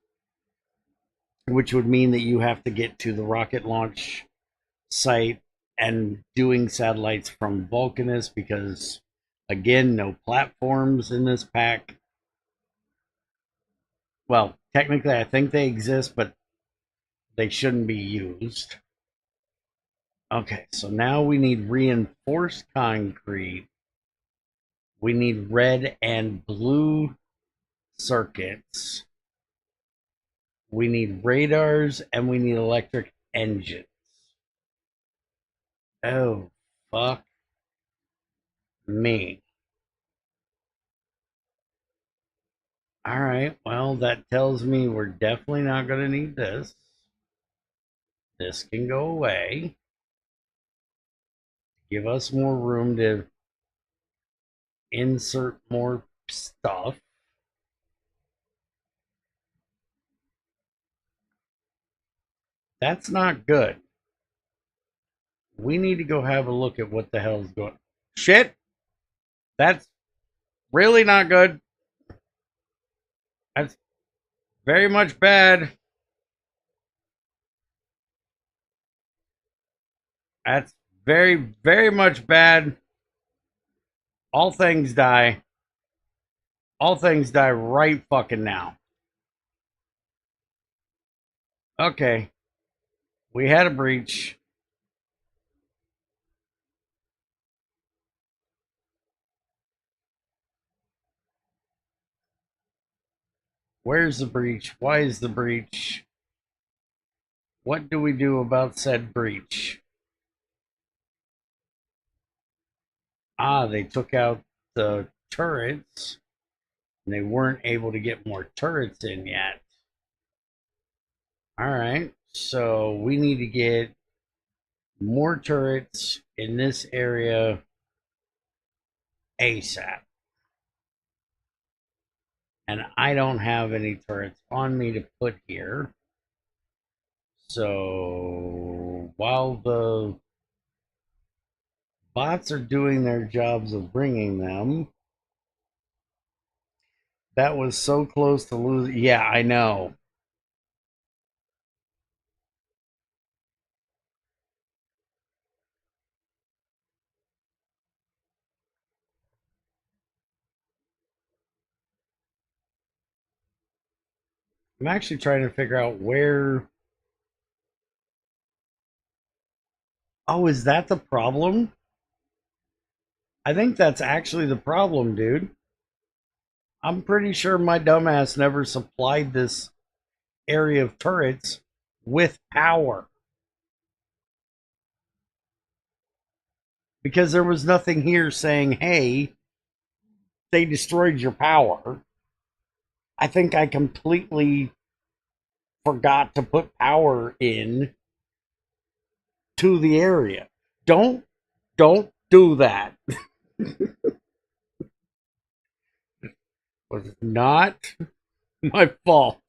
which would mean that you have to get to the rocket launch site and doing satellites from Vulcanus because, again, no platforms in this pack. Well, technically, I think they exist, but they shouldn't be used. Okay, so now we need reinforced concrete. We need red and blue circuits. We need radars and we need electric engines. Oh, fuck me. All right, well, that tells me we're definitely not going to need this. This can go away. Give us more room to insert more stuff. That's not good. We need to go have a look at what the hell's going on. Shit! That's really not good. That's very much bad. That's very, very much bad. All things die. All things die right fucking now. Okay. We had a breach. Where's the breach? Why is the breach? What do we do about said breach? Ah, they took out the turrets, and they weren't able to get more turrets in yet. All right, so we need to get more turrets in this area ASAP. And I don't have any turrets on me to put here. So while the bots are doing their jobs of bringing them, that was so close to losing. Yeah, I know. I'm actually trying to figure out where. Oh, is that the problem? I think that's actually the problem, dude. I'm pretty sure my dumbass never supplied this area of turrets with power because there was nothing here saying, hey, they destroyed your power. I think I completely forgot to put power in to the area. Don't do that. Was not my fault.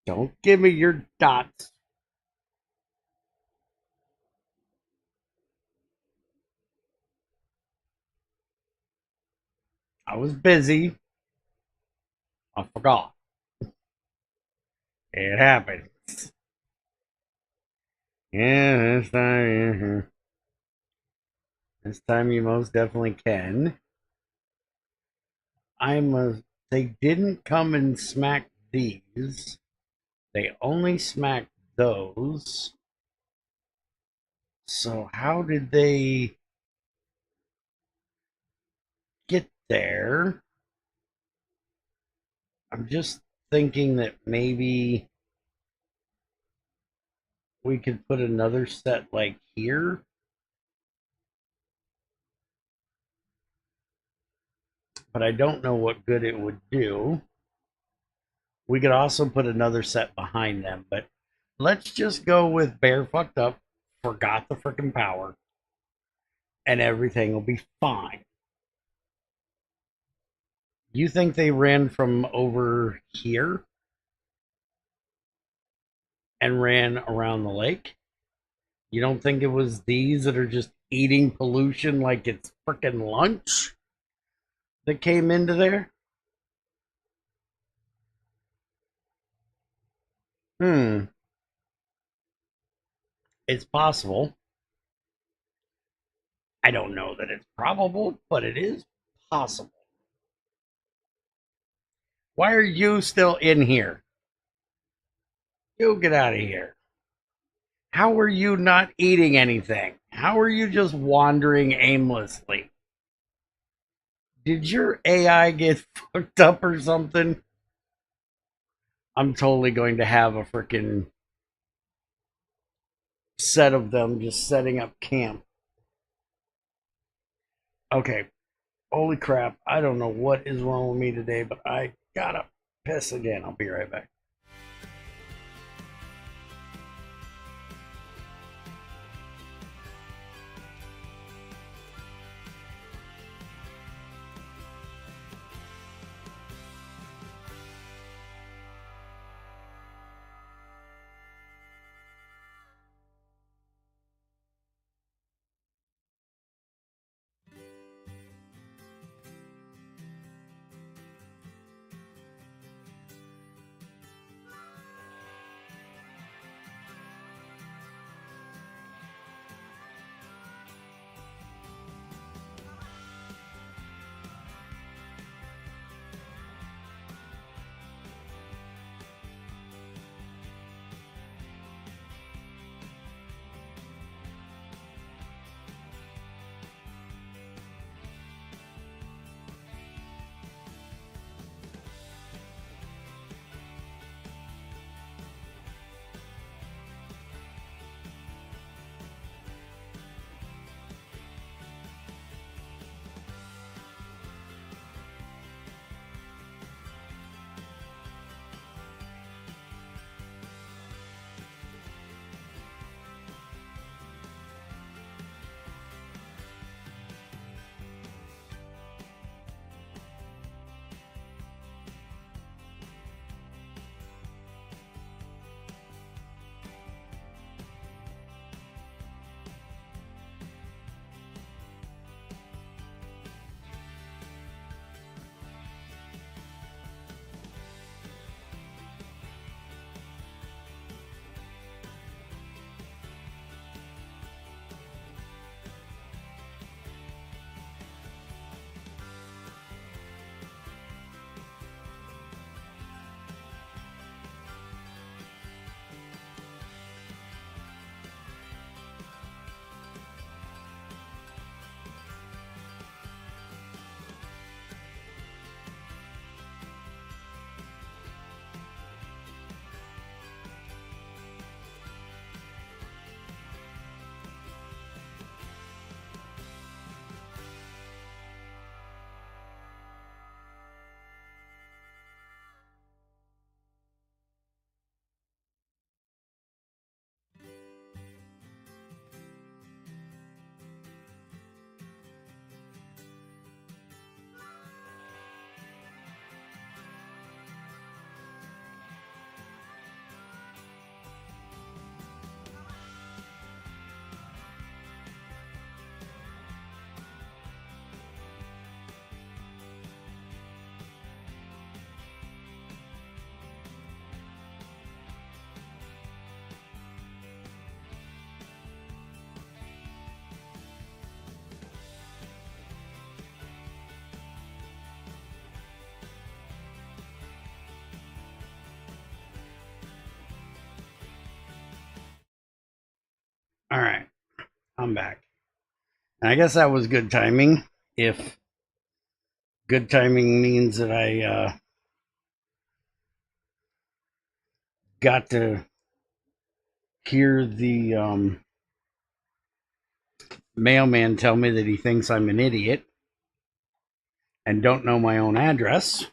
Don't give me your dots. I was busy. I forgot. It happened. Yeah, this time. This time you most definitely can. I'm a. They didn't come and smack these. They only smacked those. So how did they get there? I'm just thinking that maybe we could put another set like here. But I don't know what good it would do. We could also put another set behind them, but let's just go with Bear fucked up, forgot the freaking power, and everything will be fine. You think they ran from over here and ran around the lake? You don't think it was these that are just eating pollution like it's freaking lunch that came into there? Hmm. It's possible. I don't know that it's probable, but it is possible. Why are you still in here? You get out of here. How are you not eating anything? How are you just wandering aimlessly? Did your AI get fucked up or something? I'm totally going to have a freaking set of them just setting up camp. Okay. Holy crap. I don't know what is wrong with me today, but I gotta piss again. I'll be right back. I'm back. And I guess that was good timing. If good timing means that I got to hear the mailman tell me that he thinks I'm an idiot and don't know my own address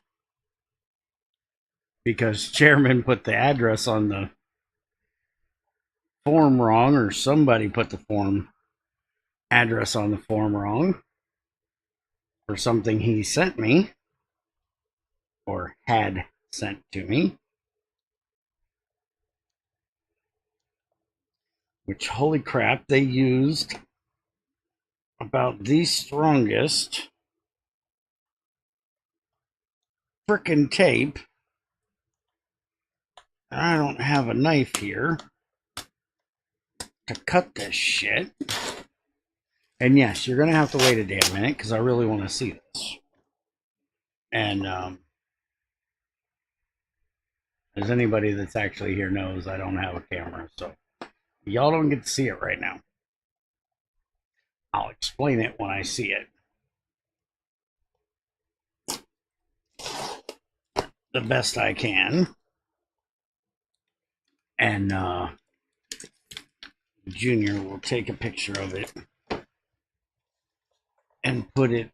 because chairman put the address on the form wrong, or somebody put the form address on the form wrong for something he sent me or had sent to me. Which, holy crap, they used about the strongest frickin' tape. I don't have a knife here to cut this shit. And yes, you're going to have to wait a damn minute because I really want to see this. And as anybody that's actually here knows, I don't have a camera, so y'all don't get to see it right now. I'll explain it when I see it. The best I can. And Junior will take a picture of it and put it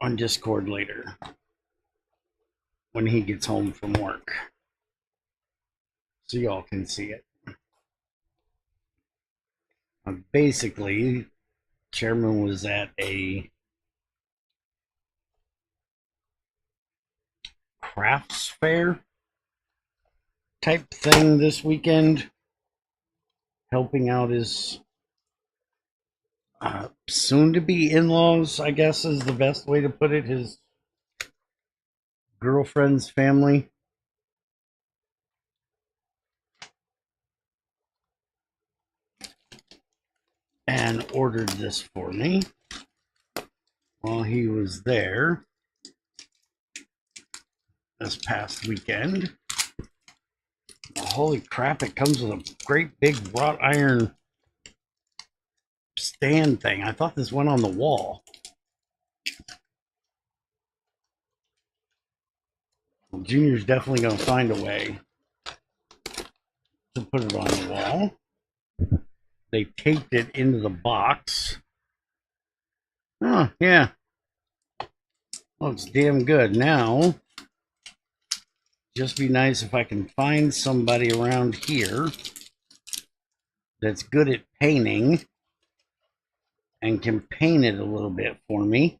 on Discord later when he gets home from work, so y'all can see it. Basically, chairman was at a crafts fair type thing this weekend, helping out his soon-to-be in-laws, I guess is the best way to put it, his girlfriend's family. And ordered this for me while he was there this past weekend. Holy crap, it comes with a great big wrought iron stand thing. I thought this went on the wall. Junior's definitely going to find a way to put it on the wall. They taped it into the box. Oh, yeah. Looks damn good. Now, just be nice if I can find somebody around here that's good at painting and can paint it a little bit for me,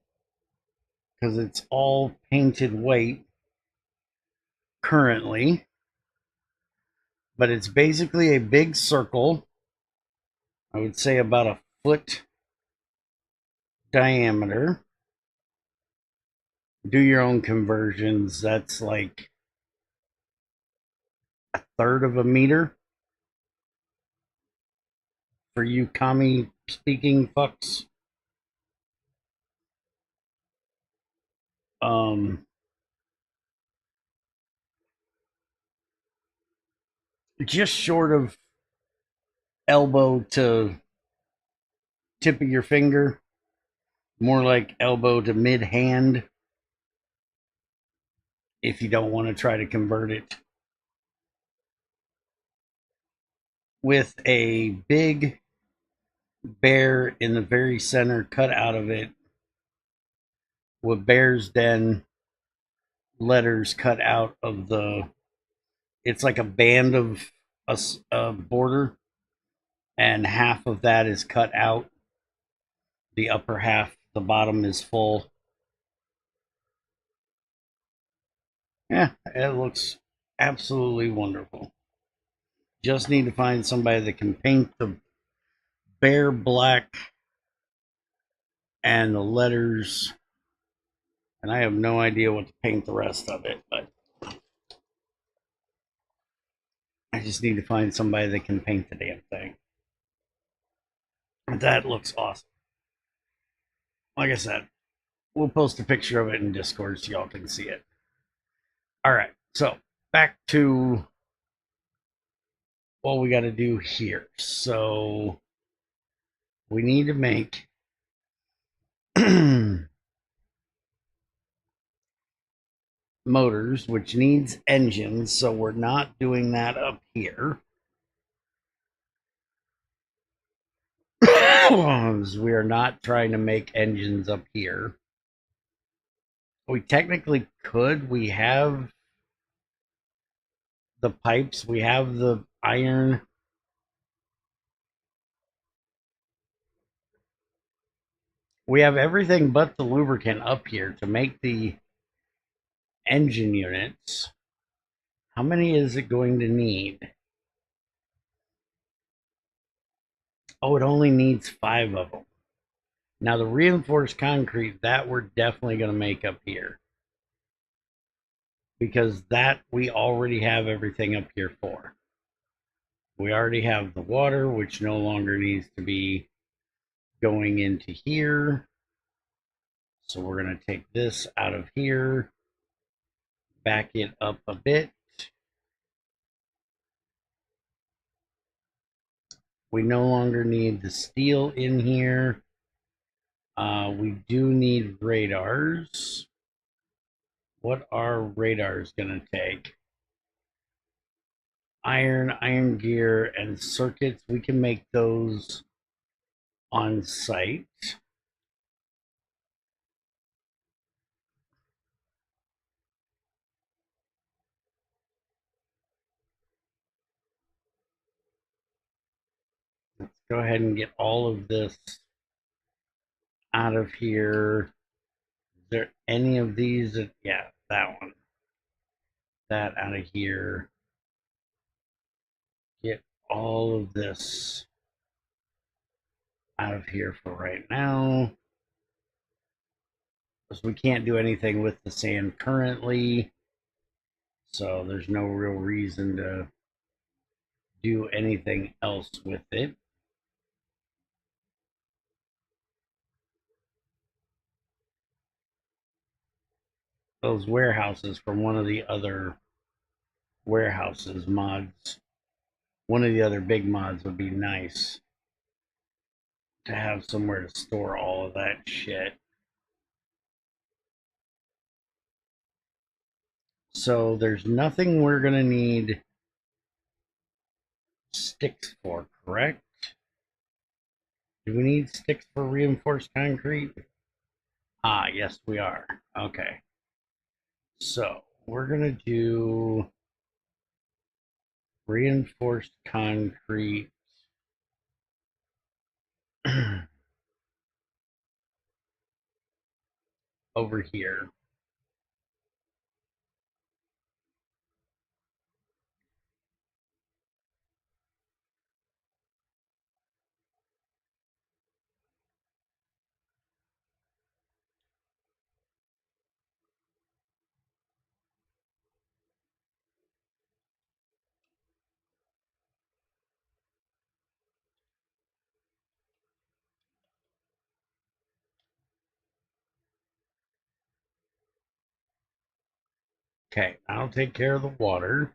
because it's all painted white currently. But it's basically a big circle. I would say about a foot diameter. Do your own conversions. That's like a third of a meter for you commie speaking fucks. Just short of elbow to tip of your finger, more like elbow to mid hand, if you don't want to try to convert it. With a big bear in the very center cut out of it, with Bear's Den letters cut out of the, it's like a band of a border, and half of that is cut out. The upper half, the bottom is full. Yeah, it looks absolutely wonderful. Just need to find somebody that can paint the bear black and the letters. And I have no idea what to paint the rest of it, but I just need to find somebody that can paint the damn thing. That looks awesome. Like I said, we'll post a picture of it in Discord so y'all can see it. All right, so back to what we got to do here. So we need to make motors, which needs engines. So we're not doing that up here. We are not trying to make engines up here. We technically could. We have the pipes, we have the iron. We have everything but the lubricant up here to make the engine units. How many is it going to need? Oh, it only needs 5 of them. Now, the reinforced concrete, that we're definitely going to make up here. Because that we already have everything up here for. We already have the water, which no longer needs to be going into here. So we're going to take this out of here, back it up a bit. We no longer need the steel in here. We do need radars. What are radars going to take? Iron, iron gear, and circuits. We can make those on site. Let's go ahead and get all of this out of here. Is there any of these? Yeah, that one. That out of here. Get all of this out of here for right now. Because we can't do anything with the sand currently. So there's no real reason to do anything else with it. Those warehouses from one of the other warehouses mods, one of the other big mods would be nice to have somewhere to store all of that shit. So there's nothing we're going to need sticks for, correct? Do we need sticks for reinforced concrete? Ah, yes, we are. Okay. So we're going to do reinforced concrete. Over here. Okay, I'll take care of the water.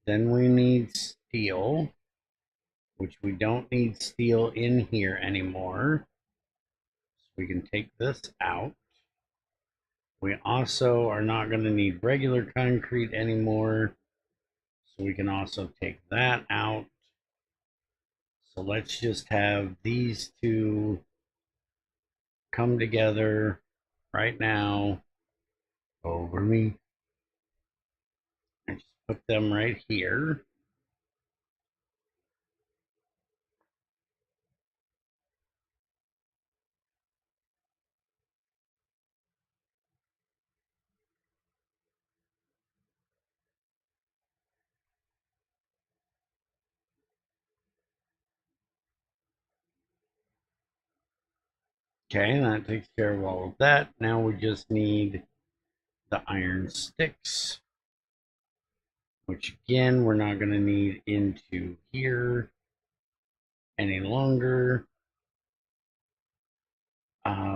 Then we need steel, which we don't need steel in here anymore. So we can take this out. We also are not going to need regular concrete anymore. So we can also take that out. So let's just have these two come together right now over me. And just put them right here. Okay, that takes care of all of that. Now we just need the iron sticks, which again, we're not going to need into here any longer.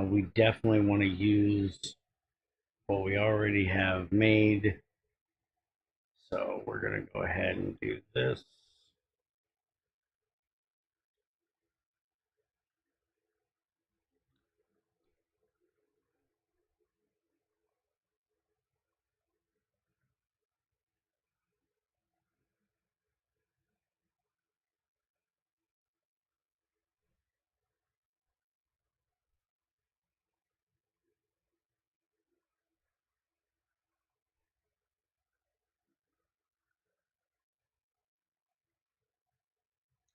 We definitely want to use what we already have made. So we're going to go ahead and do this.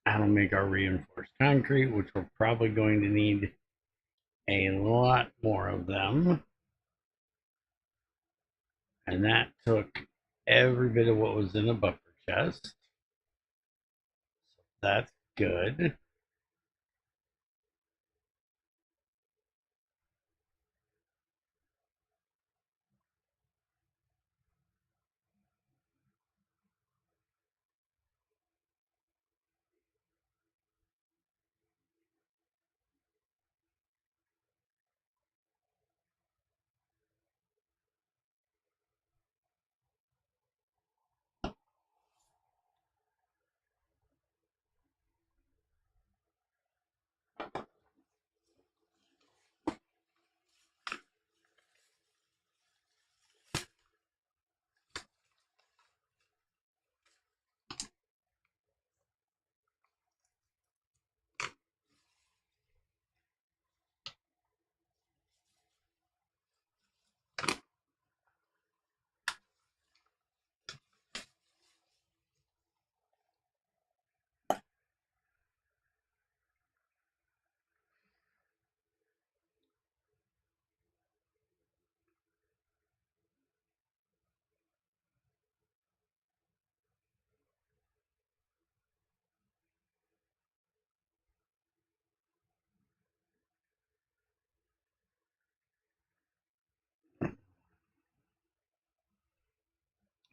That'll make our reinforced concrete, which we're probably going to need a lot more of them. And that took every bit of what was in a buffer chest. So that's good.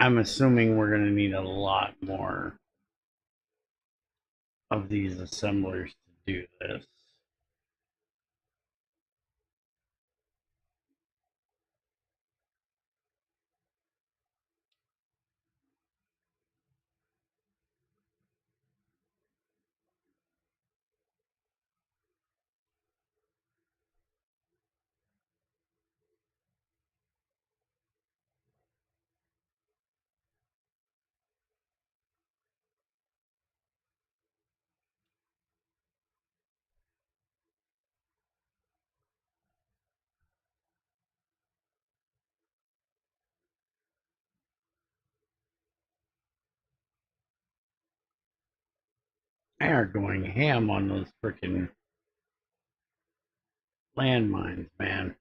I'm assuming we're going to need a lot more of these assemblers to do this. They are going ham on those freaking landmines, man.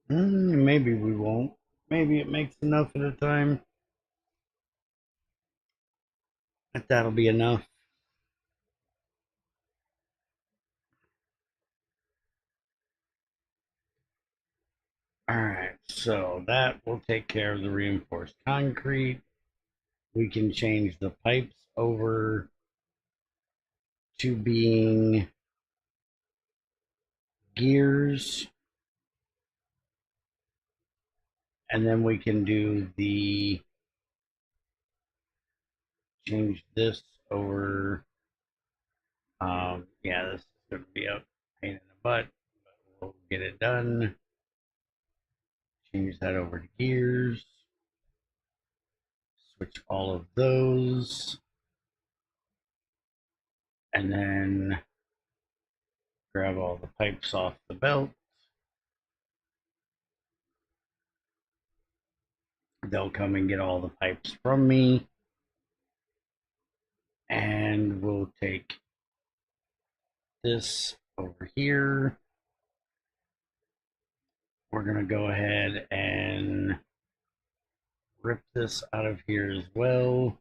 Maybe we won't. Maybe it makes enough at a time. But that'll be enough. Alright, so that will take care of the reinforced concrete. We can change the pipes over to being gears. And then we can do the change this over. Yeah, this is going to be a pain in the butt, but we'll get it done. Change that over to gears. Switch all of those. And then grab all the pipes off the belt. They'll come and get all the pipes from me. And we'll take this over here. We're going to go ahead and rip this out of here as well.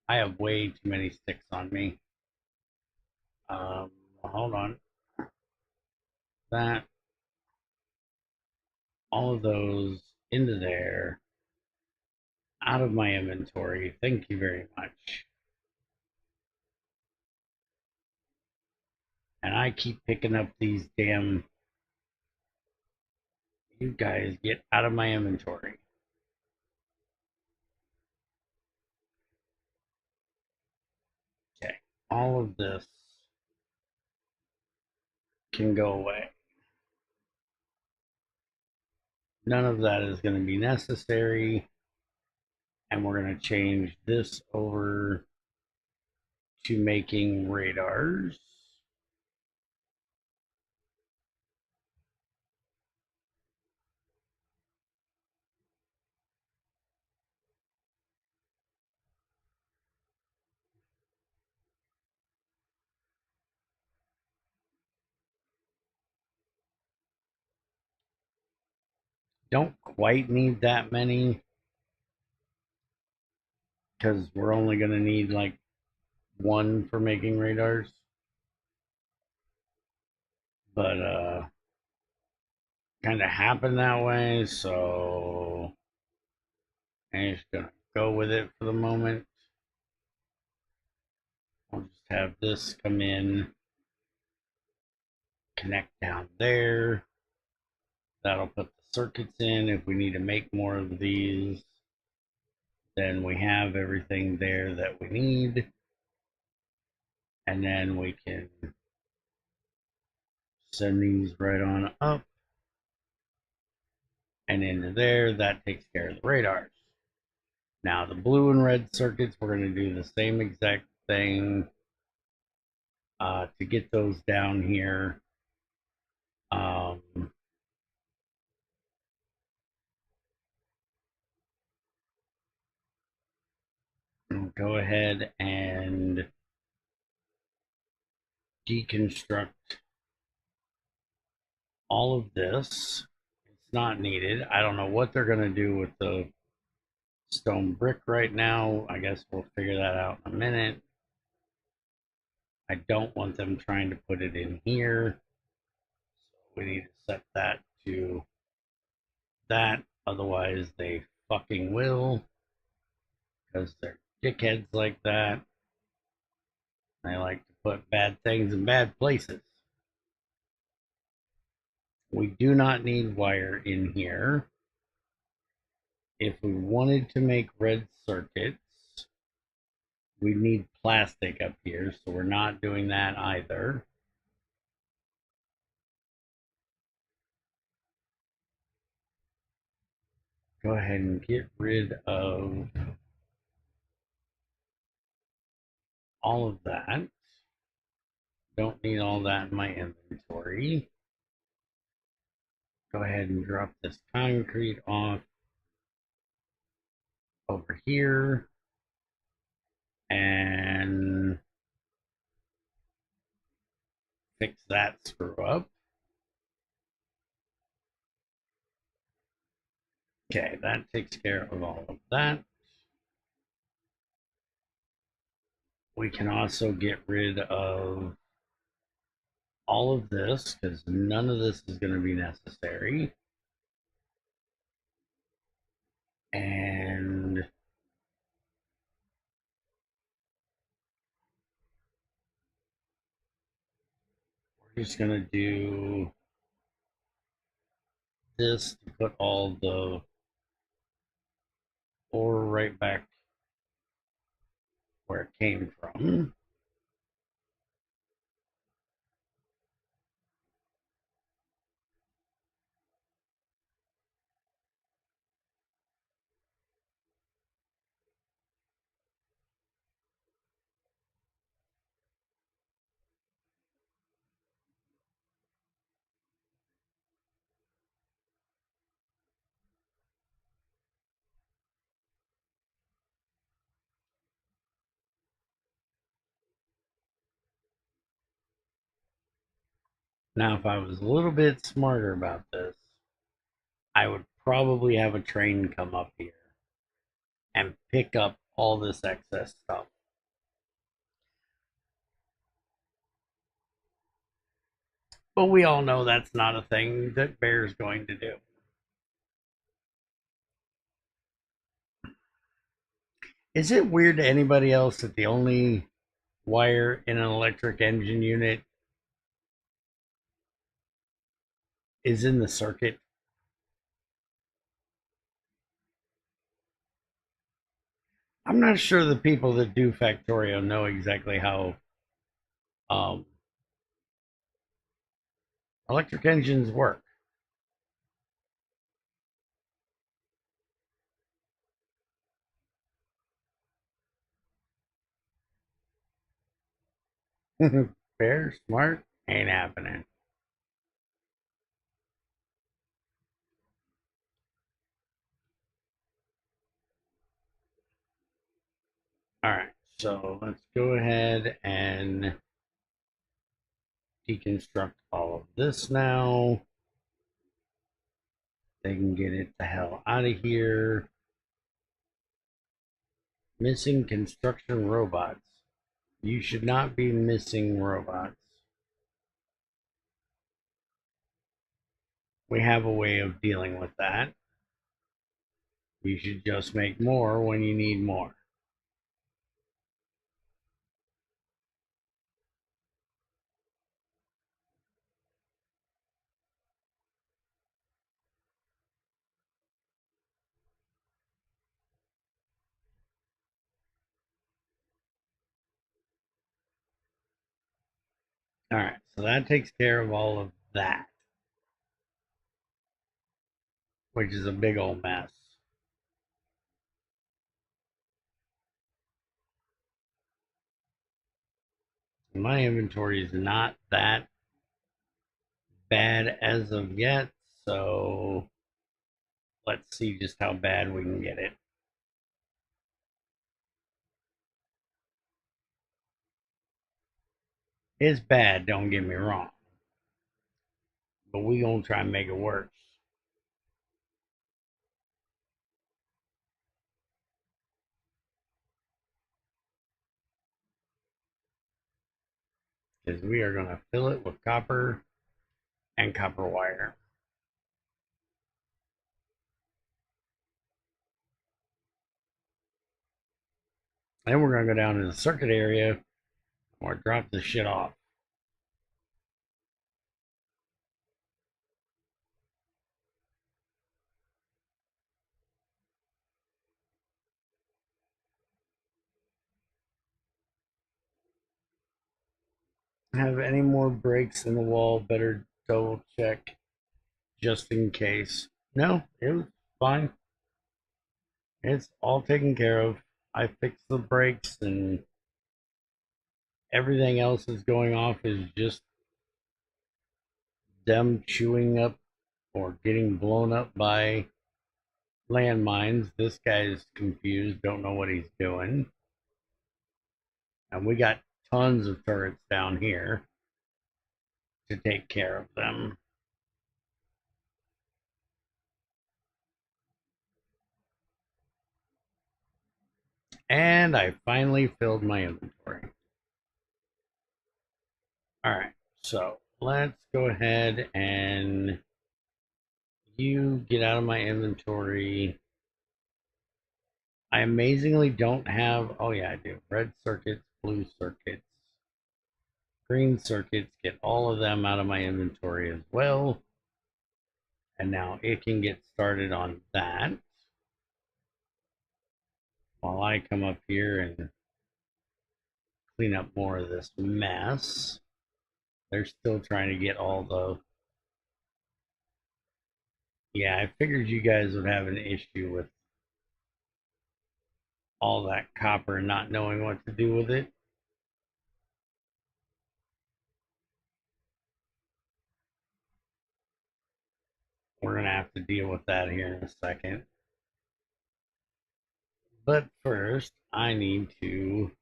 I have way too many sticks on me. Hold on. That, all of those into there, out of my inventory. Thank you very much. And I keep picking up these damn. You guys get out of my inventory. Okay. All of this can go away. None of that is going to be necessary. And we're going to change this over to making radars. don't quite need that many because we're only going to need like one for making radars. But kind of happened that way, so I'm just going to go with it for the moment. I'll just have this come in, connect down there. That'll put the circuits in. If we need to make more of these, then we have everything there that we need. And then we can send these right on up and into there. That takes care of the radars. Now the blue and red circuits, we're going to do the same exact thing to get those down here. Go ahead and deconstruct all of this. It's not needed. I don't know what they're going to do with the stone brick right now. I guess we'll figure that out in a minute. I don't want them trying to put it in here. So we need to set that to that. Otherwise, they fucking will. Because they're dickheads like that. They like to put bad things in bad places. We do not need wire in here. If we wanted to make red circuits, we need plastic up here, so we're not doing that either. Go ahead and get rid of all of that. Don't need all that in my inventory. Go ahead and drop this concrete off over here and fix that screw up. Okay, that takes care of all of that. We can also get rid of all of this because none of this is going to be necessary. And we're just going to do this to put all the ore right back where it came from. Now, if I was a little bit smarter about this, I would probably have a train come up here and pick up all this excess stuff. But we all know that's not a thing that Bear's going to do. Is it weird to anybody else that the only wire in an electric engine unit is in the circuit? I'm not sure the people that do Factorio know exactly how um, electric engines work. Fair, smart, ain't happening. All right, so let's go ahead and deconstruct all of this now. they can get it the hell out of here. Missing construction robots. You should not be missing robots. We have a way of dealing with that. You should just make more when you need more. All right, so that takes care of all of that, which is a big old mess. My inventory is not that bad as of yet, so let's see just how bad we can get it. It's bad, don't get me wrong, but we gonna try and make it worse. Because we are gonna fill it with copper and copper wire. Then we're gonna go down to the circuit area or drop this shit off. Have any more breaks in the wall? Better double check just in case. No, it was fine. It's all taken care of. I fixed the brakes, and everything else that's going off is just them chewing up or getting blown up by landmines. This guy's confused, don't know what he's doing. And we got tons of turrets down here to take care of them. And I finally filled my inventory. All right, so let's go ahead and you get out of my inventory. I amazingly don't have, oh yeah, I do. Red circuits, blue circuits, green circuits, get all of them out of my inventory as well. And now it can get started on that. While I come up here and clean up more of this mess. They're still trying to get all the. Yeah, I figured you guys would have an issue with all that copper and not knowing what to do with it. We're going to have to deal with that here in a second. But first, I need to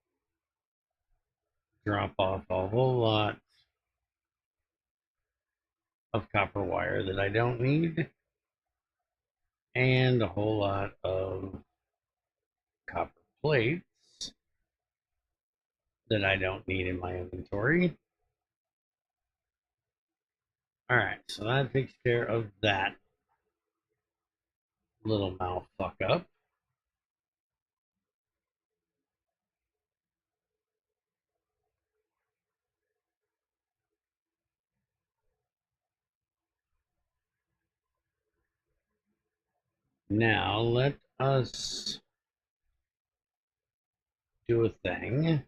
drop off a whole lot of copper wire that I don't need, and a whole lot of copper plates that I don't need in my inventory. All right, so that takes care of that little mouth fuck up. Now let us do a thing.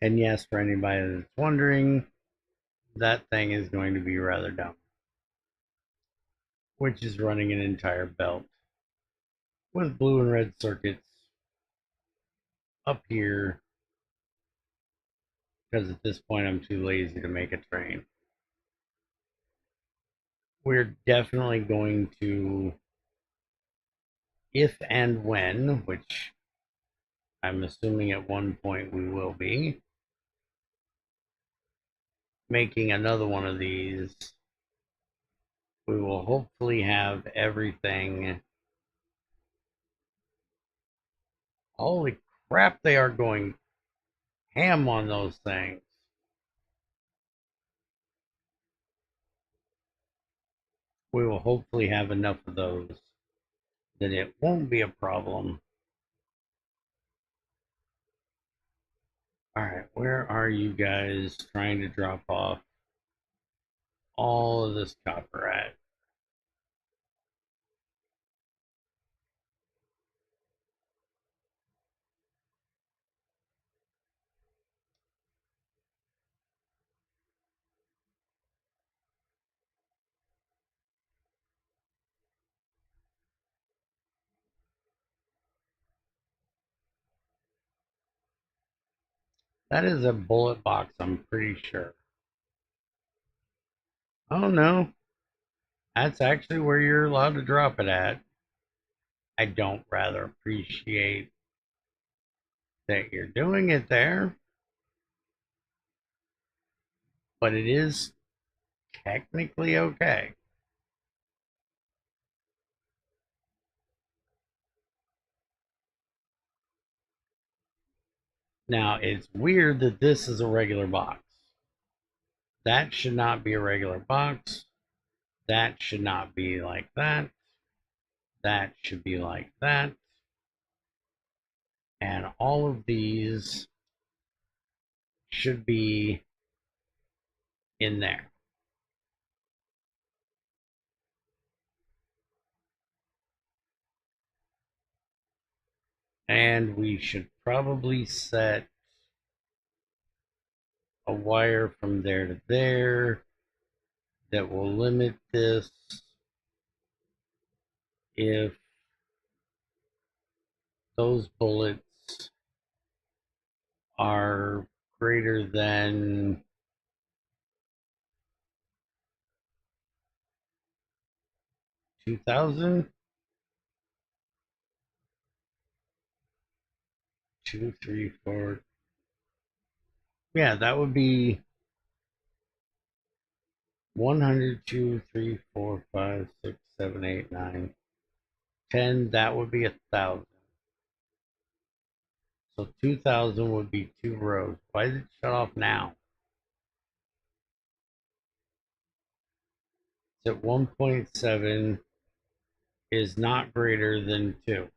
And yes, for anybody that's wondering, that thing is going to be rather dumb, which is running an entire belt with blue and red circuits up here because at this point I'm too lazy to make a train. We're definitely going to, if and when, which I'm assuming at one point we will be, making another one of these. We will hopefully have everything. Holy crap, they are going ham on those things. We will hopefully have enough of those that it won't be a problem. All right, where are you guys trying to drop off all of this copper at? That is a bullet box, I'm pretty sure. Oh no, that's actually where you're allowed to drop it at. I don't rather appreciate that you're doing it there, but it is technically okay. Now, it's weird that this is a regular box. That should not be a regular box. That should not be like that. That should be like that. And all of these should be in there. And we should probably set a wire from there to there that will limit this if those bullets are greater than 2,000. 2, 3, 4. Yeah, that would be 100, 2, 3, 4, 5, 6, 7, 8, 9, 10. That would be 1,000. So 2,000 would be 2 rows. Why did it shut off now? It's at 1.7 is not greater than 2.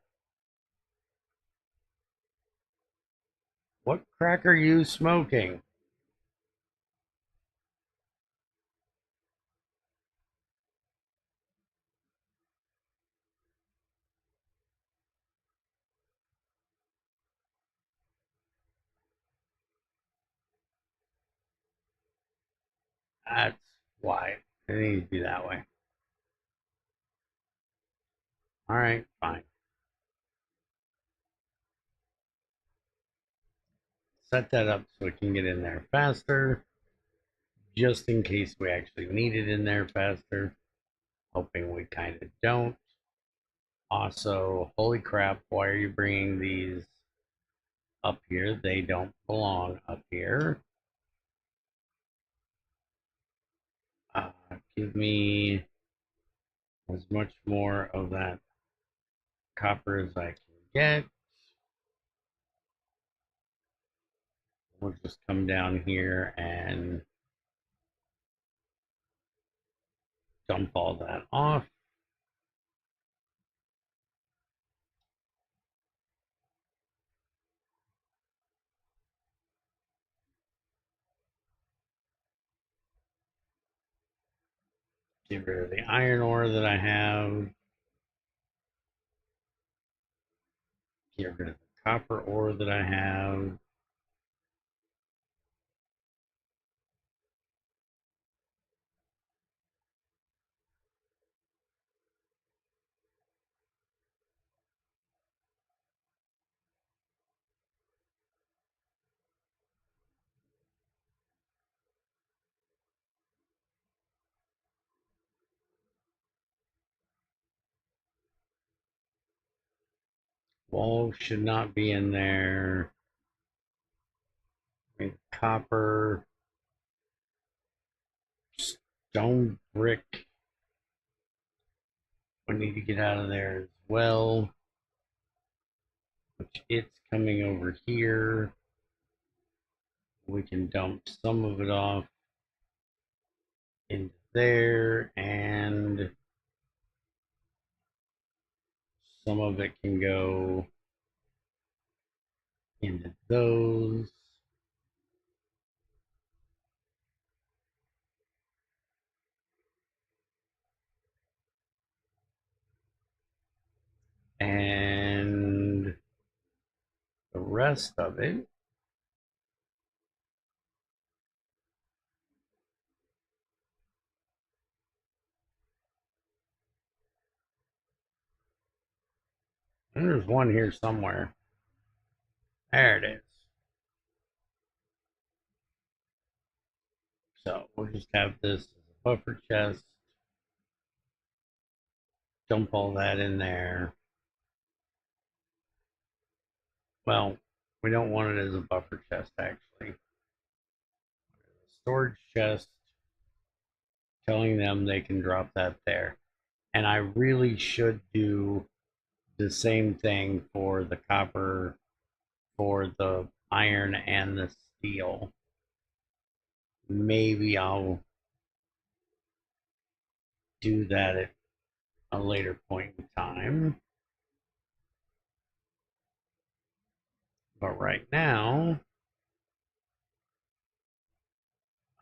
What crack are you smoking? That's why it needs to be that way. All right, fine. Set that up so we can get in there faster, just in case we actually need it in there faster. Hoping we kind of don't. Also, holy crap, why are you bringing these up here? They don't belong up here. Give me as much more of that copper as I can get. We'll just come down here and dump all that off. Get rid of the iron ore that I have. Get rid of the copper ore that I have. Wall should not be in there. Copper, stone brick. We need to get out of there as well. Which it's coming over here. We can dump some of it off into there, and some of it can go into those. And the rest of it and there's one here somewhere. There it is. So we'll just have this as a buffer chest. Dump all that in there. Well, we don't want it as a buffer chest actually. Storage chest, telling them they can drop that there. And I really should do the same thing for the copper, for the iron, and the steel. Maybe I'll do that at a later point in time. But right now,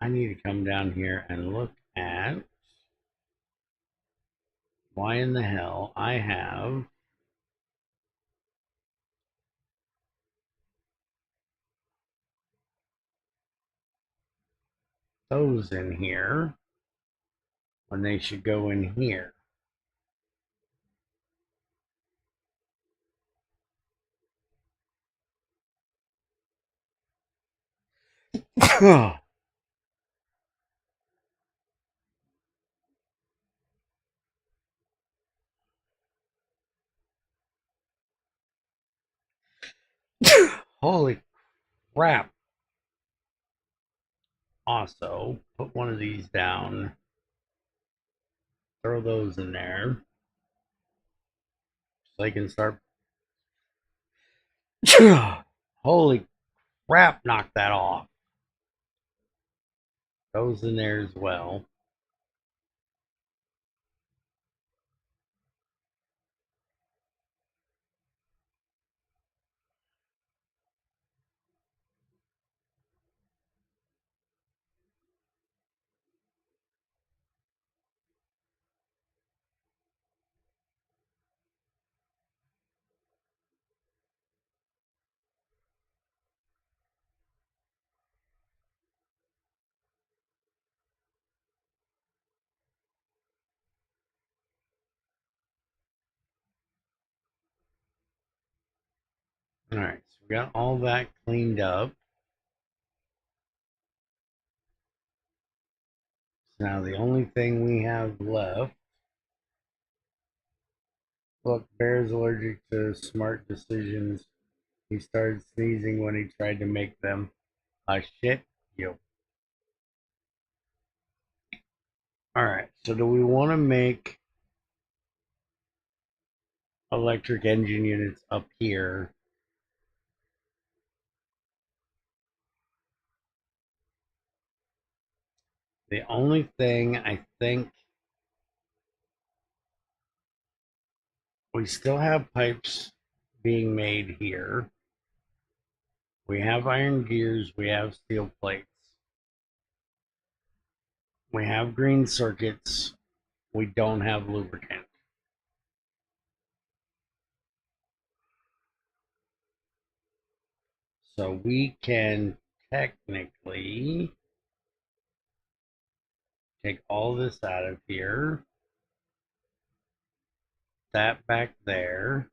I need to come down here and look at why in the hell I have those in here when they should go in here. Holy crap. Also, put one of these down, throw those in there so they can start. Holy crap, knock that off. Those in there as well. All right, so we got all that cleaned up. So now the only thing we have left. Look, Bear's allergic to smart decisions. He started sneezing when he tried to make them. Shit you. Alright, so do we want to make electric engine units up here? The only thing I think we still have pipes being made here. We have iron gears, we have steel plates. We have green circuits. We don't have lubricant. So we can technically take all this out of here. That back there.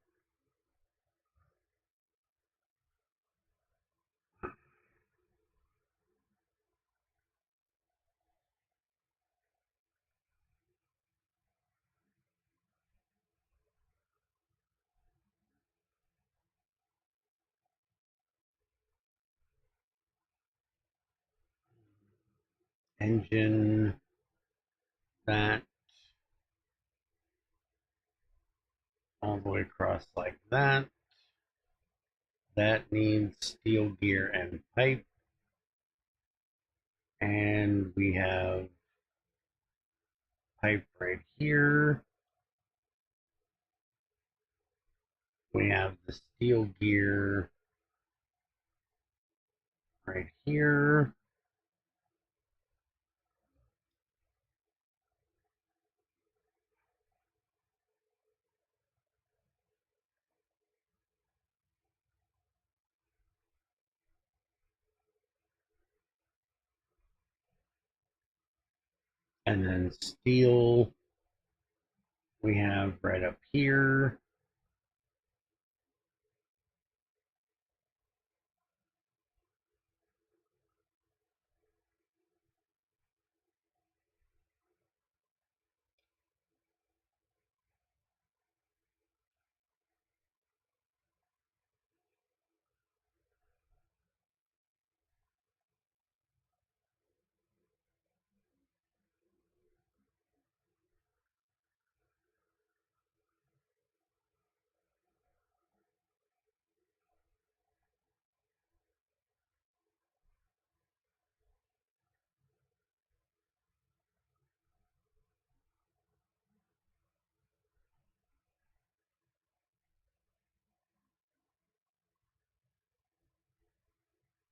engine, that all the way across like that. That needs steel gear and pipe. And we have pipe right here. We have the steel gear right here. And then steel we have right up here.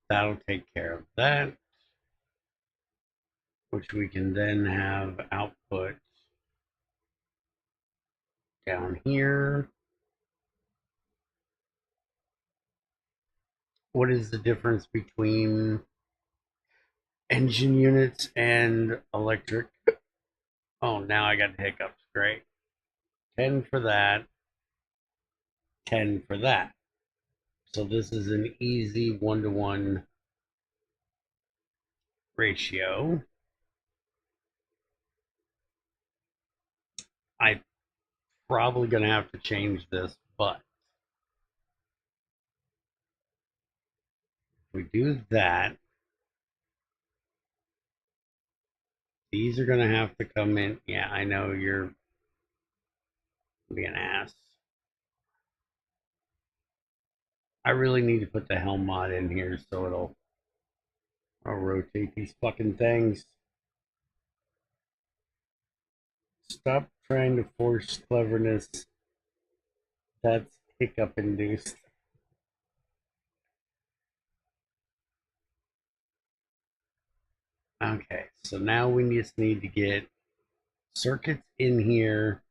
That'll take care of that, which we can then have output down here. What is the difference between engine units and electric? Oh, now I got hiccups. Great. 10 for that, 10 for that. So this is an easy 1-to-1 ratio. I'm probably going to have to change this, but if we do that, these are going to have to come in. Yeah, I know you're being an ass. I really need to put the helm mod in here so I'll rotate these fucking things. Stop trying to force cleverness. That's hiccup induced. Okay, so now we just need to get circuits in here,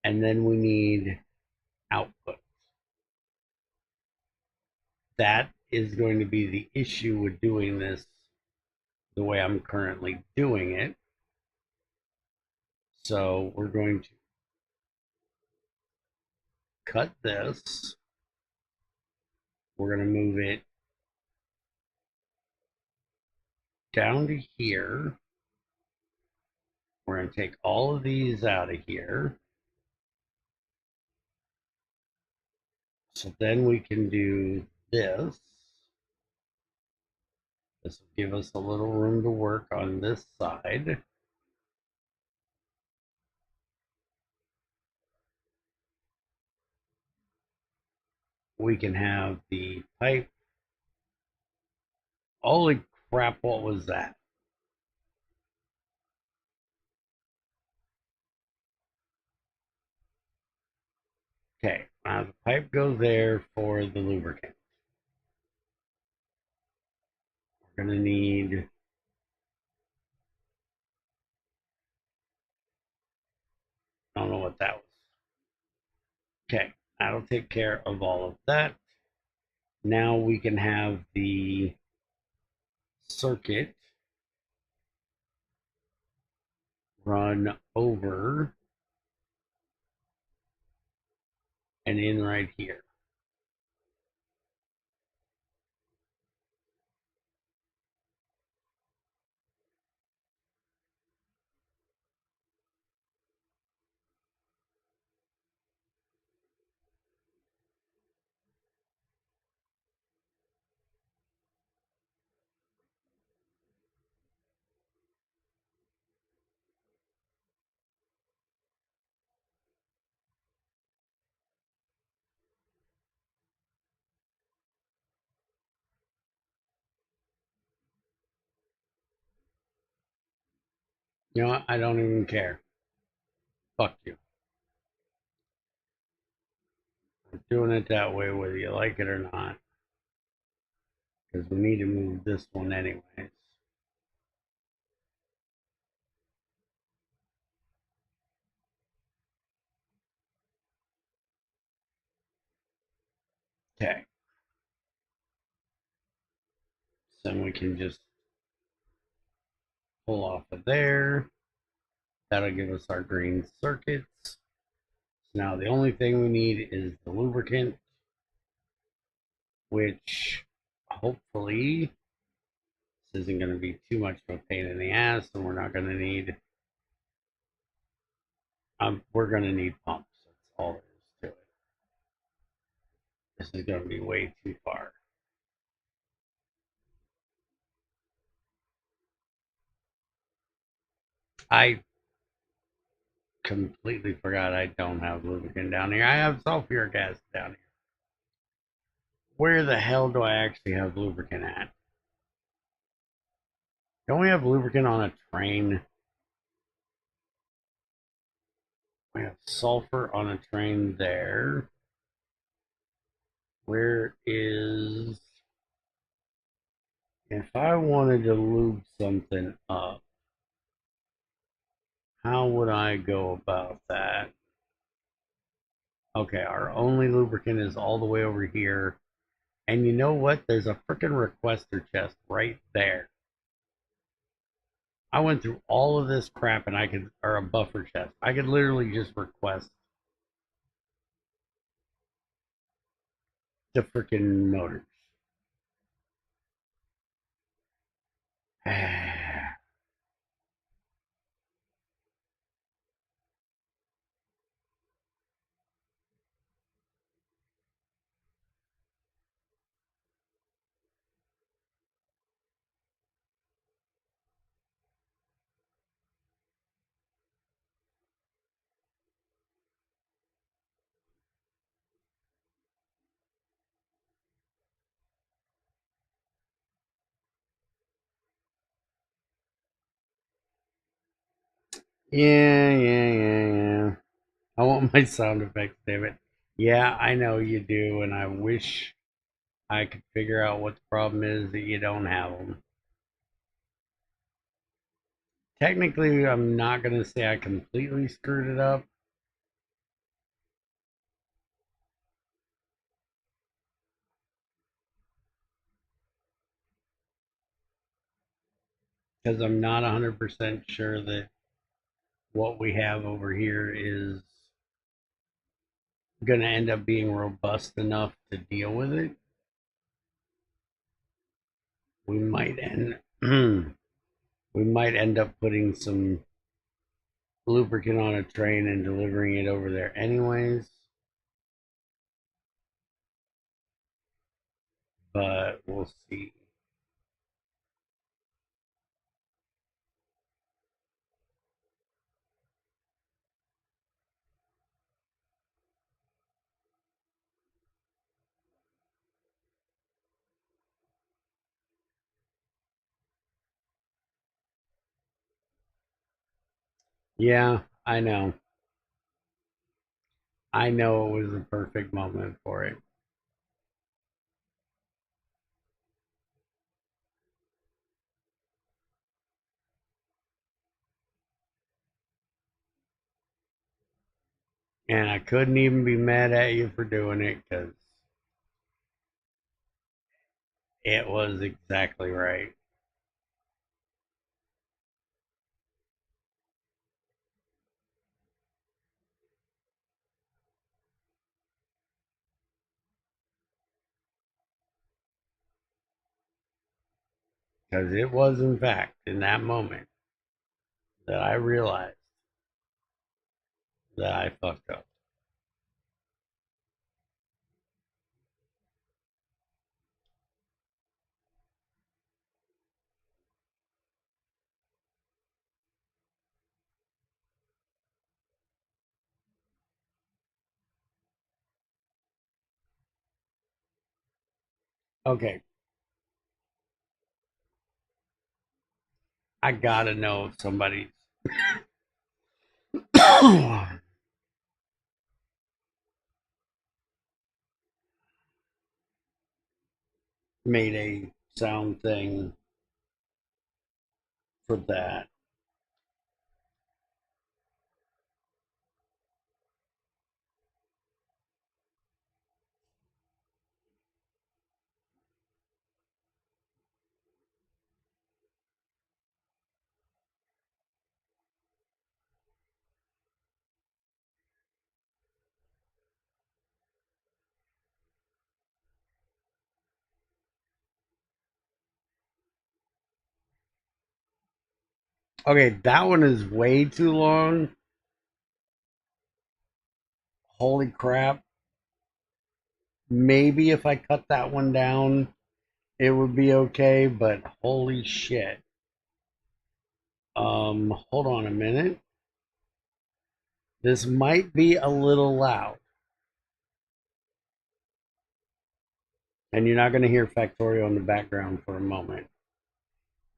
and then we need output. That is going to be the issue with doing this the way I'm currently doing it. So we're going to cut this. We're going to move it down to here. We're going to take all of these out of here. So then we can do this. This will give us a little room to work on this side. We can have the pipe. Holy crap, what was that? Okay, now the pipe goes there for the lubricant. We're going to need I don't know what that was. Okay, that'll take care of all of that. Now we can have the circuit run over and in right here. You know what? I don't even care. Fuck you. I'm doing it that way whether you like it or not. Because we need to move this one anyways. Okay. So then we can just pull off of there. That'll give us our green circuits. So now the only thing we need is the lubricant, which hopefully this isn't going to be too much of a pain in the ass, and we're not going to need. We're going to need pumps. That's all there is to it. This is going to be way too far. I completely forgot I don't have lubricant down here. I have sulfuric acid down here. Where the hell do I actually have lubricant at? Don't we have lubricant on a train? We have sulfur on a train there. Where is. If I wanted to lube something up, how would I go about that? Okay, our only lubricant is all the way over here. And you know what? There's a freaking requester chest right there. I went through all of this crap and I could, or a buffer chest. I could literally just request the freaking motors. Yeah. I want my sound effects, damn it. Yeah, I know you do, and I wish I could figure out what the problem is that you don't have them. Technically, I'm not going to say I completely screwed it up because I'm not 100% sure that what we have over here is going to end up being robust enough to deal with it. We might end we might end up putting some lubricant on a train and delivering it over there anyways, but we'll see. Yeah, I know. I know it was the perfect moment for it. And I couldn't even be mad at you for doing it because it was exactly right. Because it was, in fact, in that moment that I realized that I fucked up. Okay, I gotta know if somebody's Made a sound thing for that. Okay, that one is way too long. Holy crap. Maybe if I cut that one down, it would be okay, but holy shit. Hold on a minute. This might be a little loud. And you're not going to hear Factorio in the background for a moment.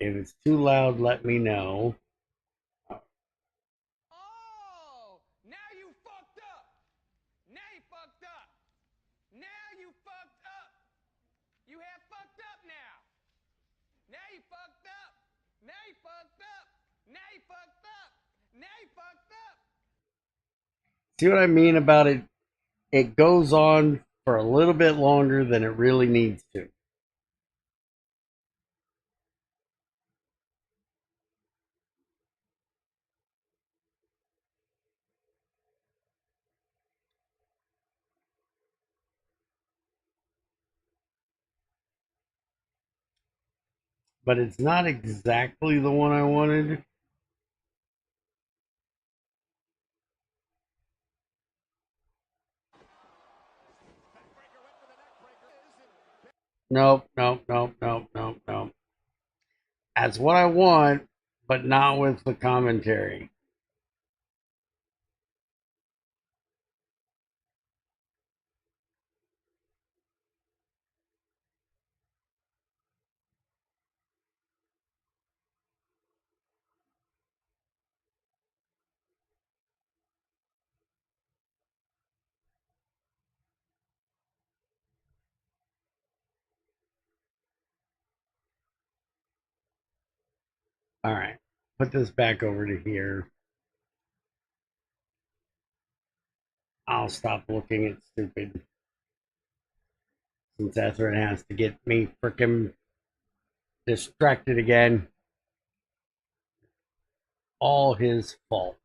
If it's too loud, let me know. Oh, now you fucked up. Now you fucked up. Now you fucked up. You have fucked up now. Now you fucked up. Now you fucked up. Now you fucked up. Now you fucked up. See what I mean about it? It goes on for a little bit longer than it really needs to. But it's not exactly the one I wanted. Nope, nope, nope, nope, nope, nope. That's what I want, but not with the commentary. All right, put this back over to here. I'll stop looking at stupid since Ezra has to get me freaking distracted again. All his fault.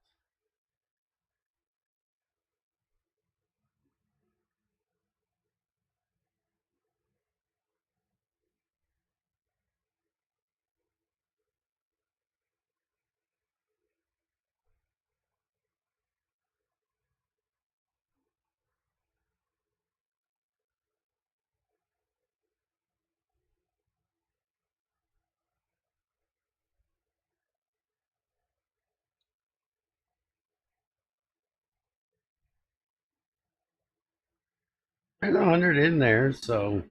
There's 100 in there, so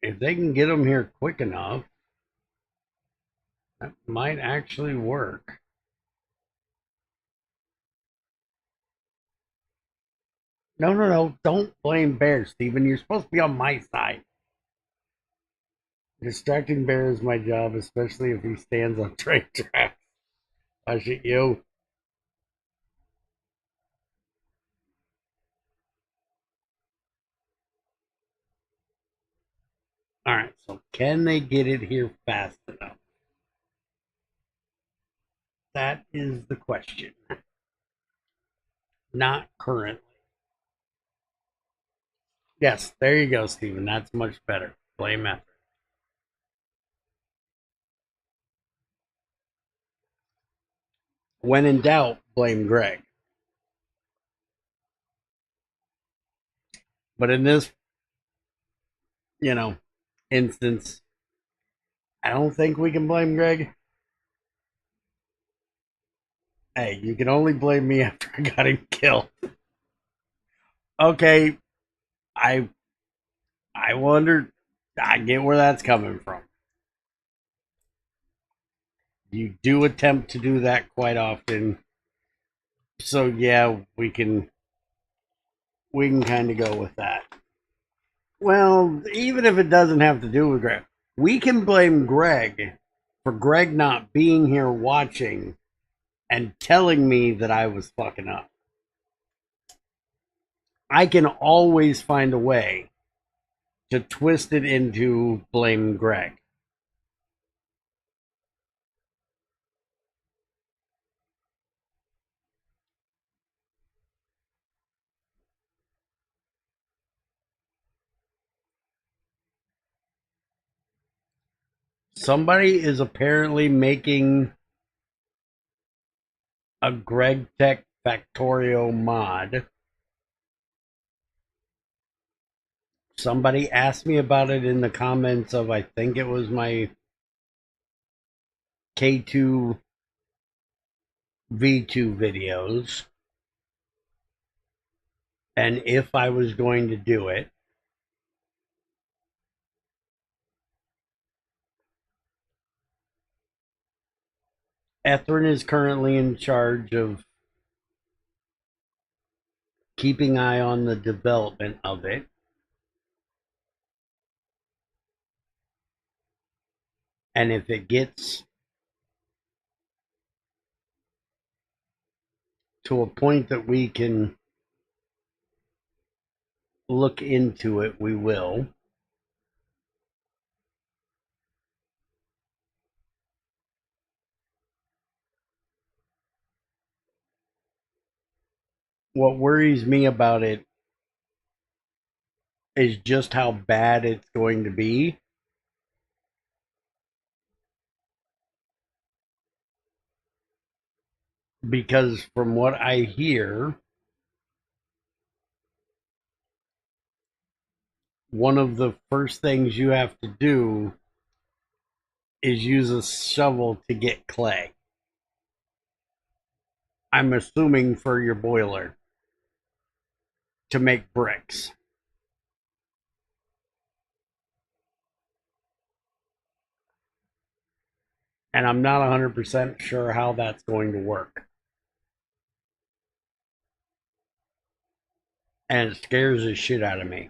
if they can get them here quick enough, that might actually work. No, no, no. Don't blame Bear, Steven. You're supposed to be on my side. Distracting Bear is my job, especially if he stands on train tracks. I shoot you. All right, so can they get it here fast enough? That is the question. Not currently. Yes, there you go, Steven. That's much better. Blame effort. When in doubt, blame Greg. But in this, you know, instance, I don't think we can blame Greg. Hey, you can only blame me after I got him killed. Okay, I I wondered. I get where that's coming from. You do attempt to do that quite often. So yeah, we can kind of go with that. Well, even if it doesn't have to do with Greg, we can blame Greg for Greg not being here watching and telling me that I was fucking up. I can always find a way to twist it into blame Greg. Somebody is apparently making a GregTech Factorio mod. Somebody asked me about it in the comments of, I think it was my K2 V2 videos, and if I was going to do it. Ethrin is currently in charge of keeping eye on the development of it. And if it gets to a point that we can look into it, we will. What worries me about it is just how bad it's going to be. Because from what I hear, one of the first things you have to do is use a shovel to get clay. I'm assuming for your boiler to make bricks. And I'm not 100% sure how that's going to work. And it scares the shit out of me.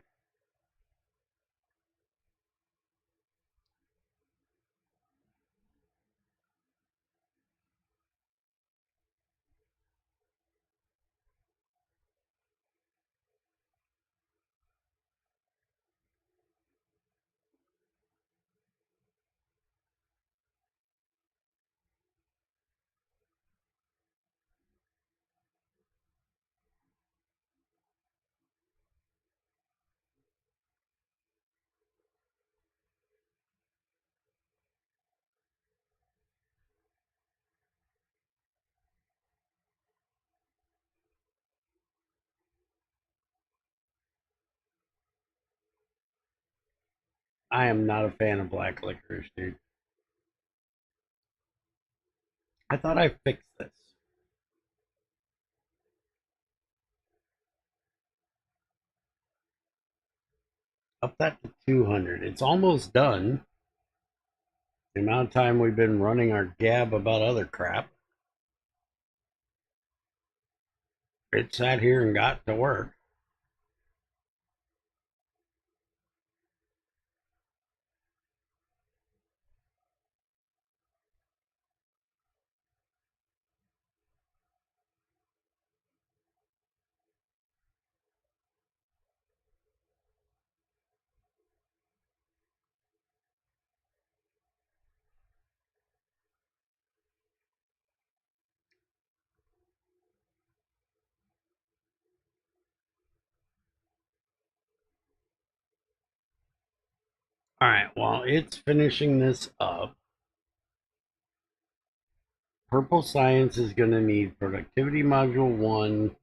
I am not a fan of black licorice, dude. I thought I fixed this. Up that to 200. It's almost done. The amount of time we've been running our gab about other crap. It sat here and got to work. All right, while it's finishing this up, Purple Science is going to need Productivity Module 1,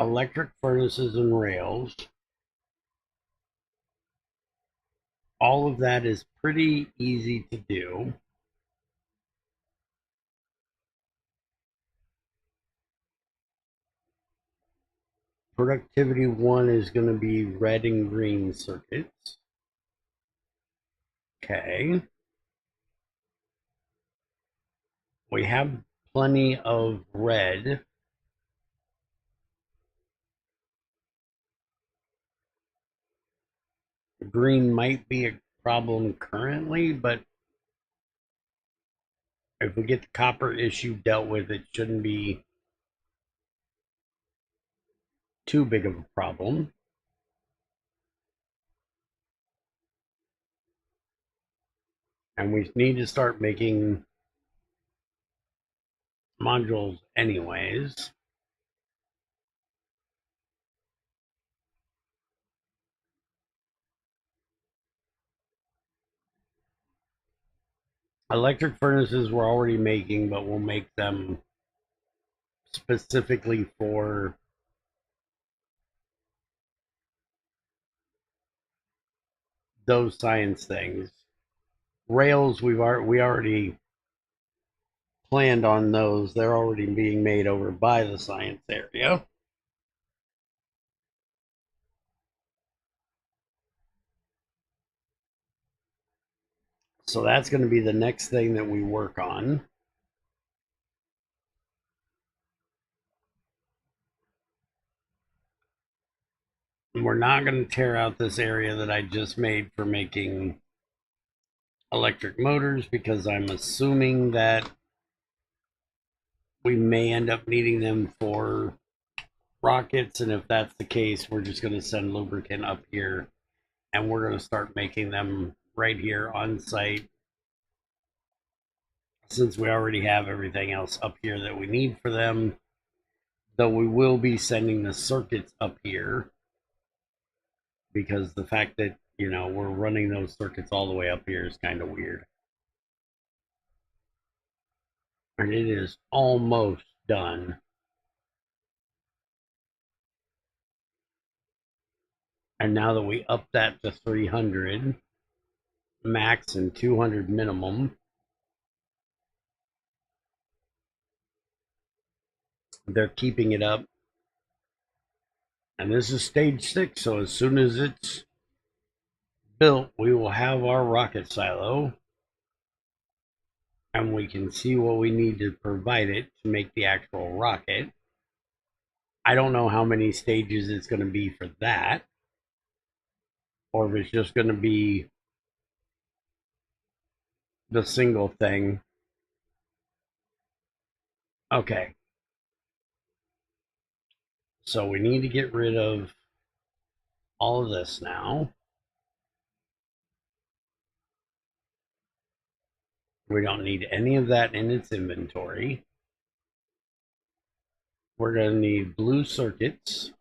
Electric Furnaces and Rails. All of that is pretty easy to do. Productivity 1 is going to be red and green circuits. Okay. We have plenty of red. Green might be a problem currently, but if we get the copper issue dealt with, it shouldn't be too big of a problem. And we need to start making modules anyways. Electric furnaces we're already making, but we'll make them specifically for those science things. Rails we already planned on those. They're already being made over by the science area. So that's going to be the next thing that we work on. And we're not going to tear out this area that I just made for making electric motors because I'm assuming that we may end up needing them for rockets. And if that's the case, we're just going to send lubricant up here and we're going to start making them right here on site since we already have everything else up here that we need for them. Though we will be sending the circuits up here because the fact that, you know, we're running those circuits all the way up here is kind of weird. And it is almost done. And now that we up that to 300 max and 200 minimum, they're keeping it up. And this is stage 6, so as soon as it's built, we will have our rocket silo and we can see what we need to provide it to make the actual rocket. I don't know how many stages it's going to be for that, or if it's just going to be the single thing. Okay. So we need to get rid of all of this now. We don't need any of that in its inventory. We're going to need blue circuits,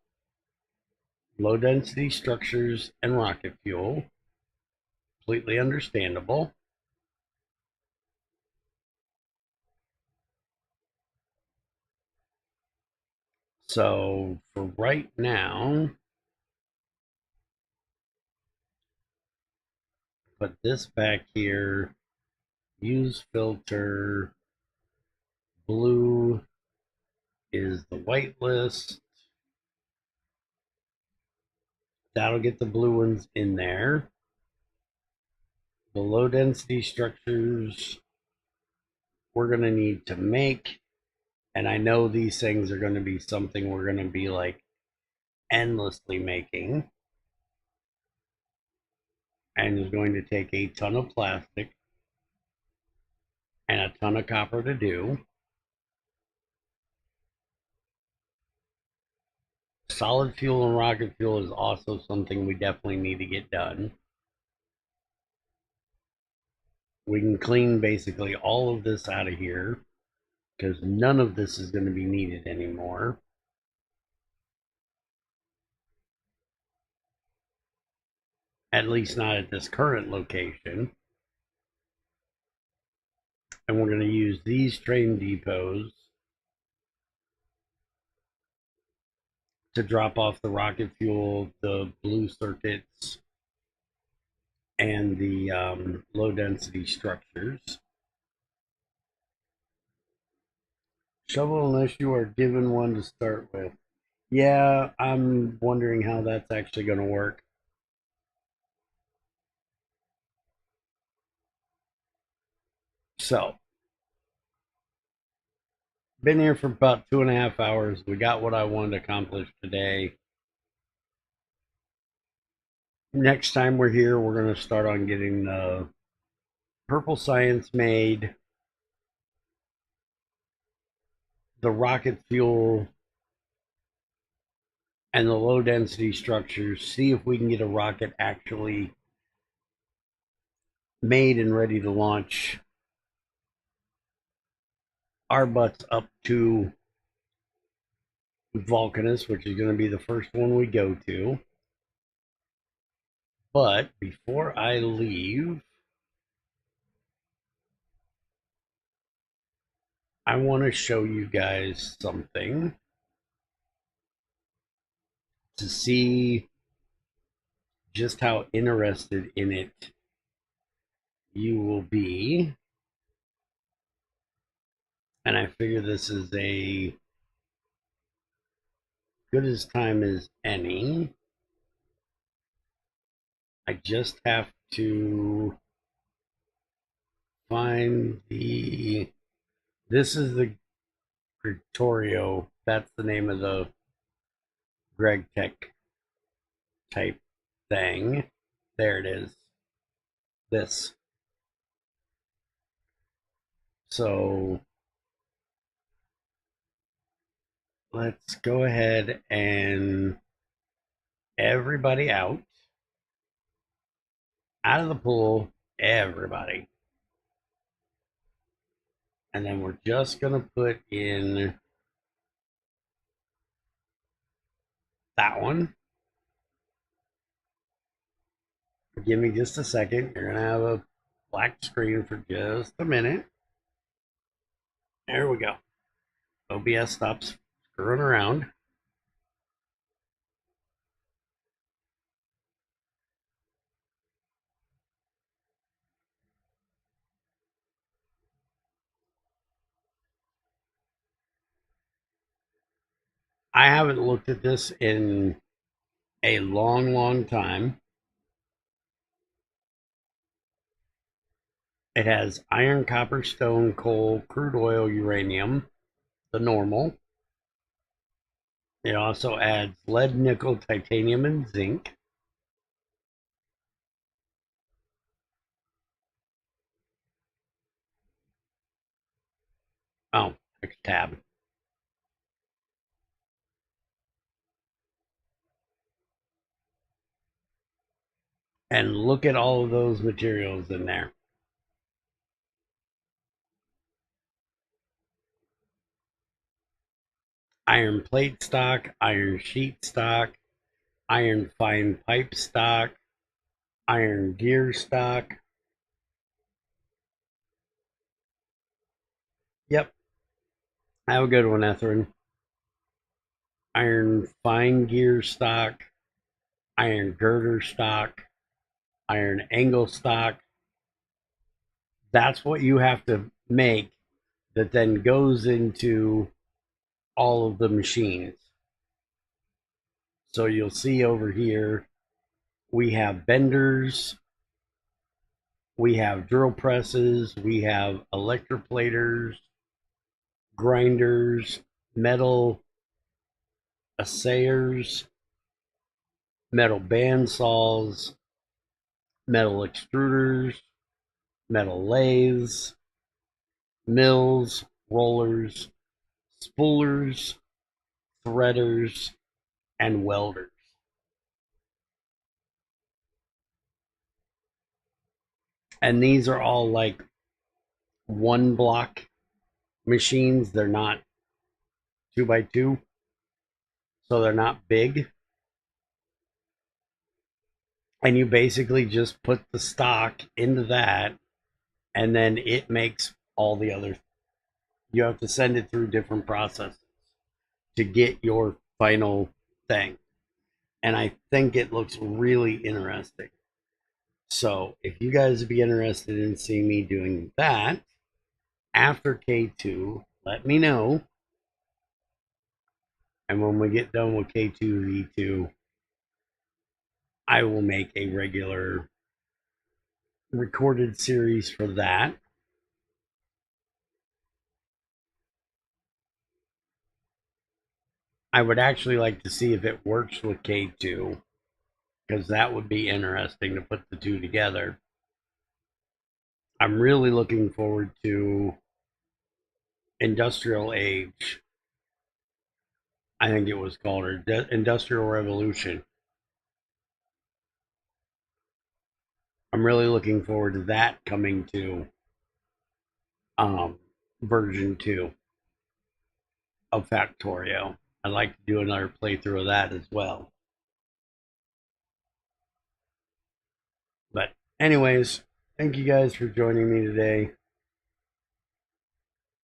low density structures, and rocket fuel. Completely understandable. So for right now, put this back here, use filter, blue is the whitelist. That'll get the blue ones in there. The low density structures we're going to need to make. And I know these things are going to be something we're going to be like endlessly making. And is going to take a ton of plastic and a ton of copper to do. Solid fuel and rocket fuel is also something we definitely need to get done. We can clean basically all of this out of here because none of this is going to be needed anymore. At least not at this current location. And we're going to use these train depots to drop off the rocket fuel, the blue circuits, and the low density structures. Shovel unless you are given one to start with. Yeah, I'm wondering how that's actually going to work. So, been here for about 2.5 hours. We got what I wanted to accomplish today. Next time we're here, we're going to start on getting the purple science made, the rocket fuel, and the low density structures. See if we can get a rocket actually made and ready to launch our butts up to Vulcanus, which is going to be the first one we go to. But before I leave, I want to show you guys something to see just how interested in it you will be. And I figure this is a good as time as any. I just have to find the. This is the Factorio. That's the name of the GregTech type thing. There it is. This. So let's go ahead and everybody out of the pool, everybody. And then we're just going to put in that one. Give me just a second. You're going to have a black screen for just a minute. There we go. OBS stops screwing around. I haven't looked at this in a long, long time. It has iron, copper, stone, coal, crude oil, uranium, the normal. It also adds lead, nickel, titanium, and zinc. Oh, next tab. And look at all of those materials in there. Iron plate stock, iron sheet stock, iron fine pipe stock, iron gear stock. Yep. Have a good one, Etherin. Iron fine gear stock, iron girder stock, iron angle stock. That's what you have to make that then goes into all of the machines. So you'll see over here, we have benders, we have drill presses, we have electroplaters, grinders, metal assayers, metal bandsaws, metal extruders, metal lathes, mills, rollers, spoolers, threaders, and welders. And these are all like one block machines. They're not 2x2, so they're not big. And you basically just put the stock into that, and then it makes all the other. You have to send it through different processes to get your final thing. And I think it looks really interesting. So if you guys would be interested in seeing me doing that after K2, let me know. And when we get done with K2 V2, I will make a regular recorded series for that. I would actually like to see if it works with K2, because that would be interesting to put the two together. I'm really looking forward to Industrial Age. I think it was called, or Industrial Revolution. I'm really looking forward to that coming to um, version 2 of Factorio. I'd like to do another playthrough of that as well. But, anyways, thank you guys for joining me today.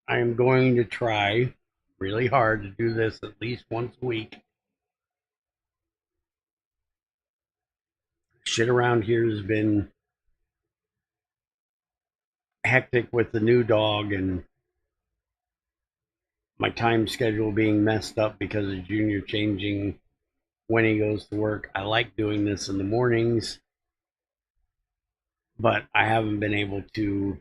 I am going to try really hard to do this at least once a week. Shit around here has been hectic with the new dog and my time schedule being messed up because of Junior changing when he goes to work. I like doing this in the mornings, but I haven't been able to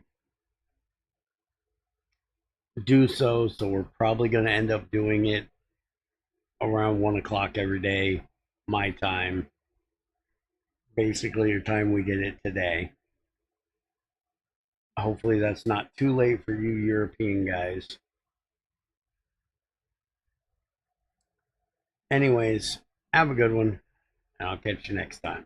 do so. So we're probably going to end up doing it around 1 o'clock every day, my time. Basically, the time we get it today. Hopefully, that's not too late for you European guys. Anyways, have a good one, and I'll catch you next time.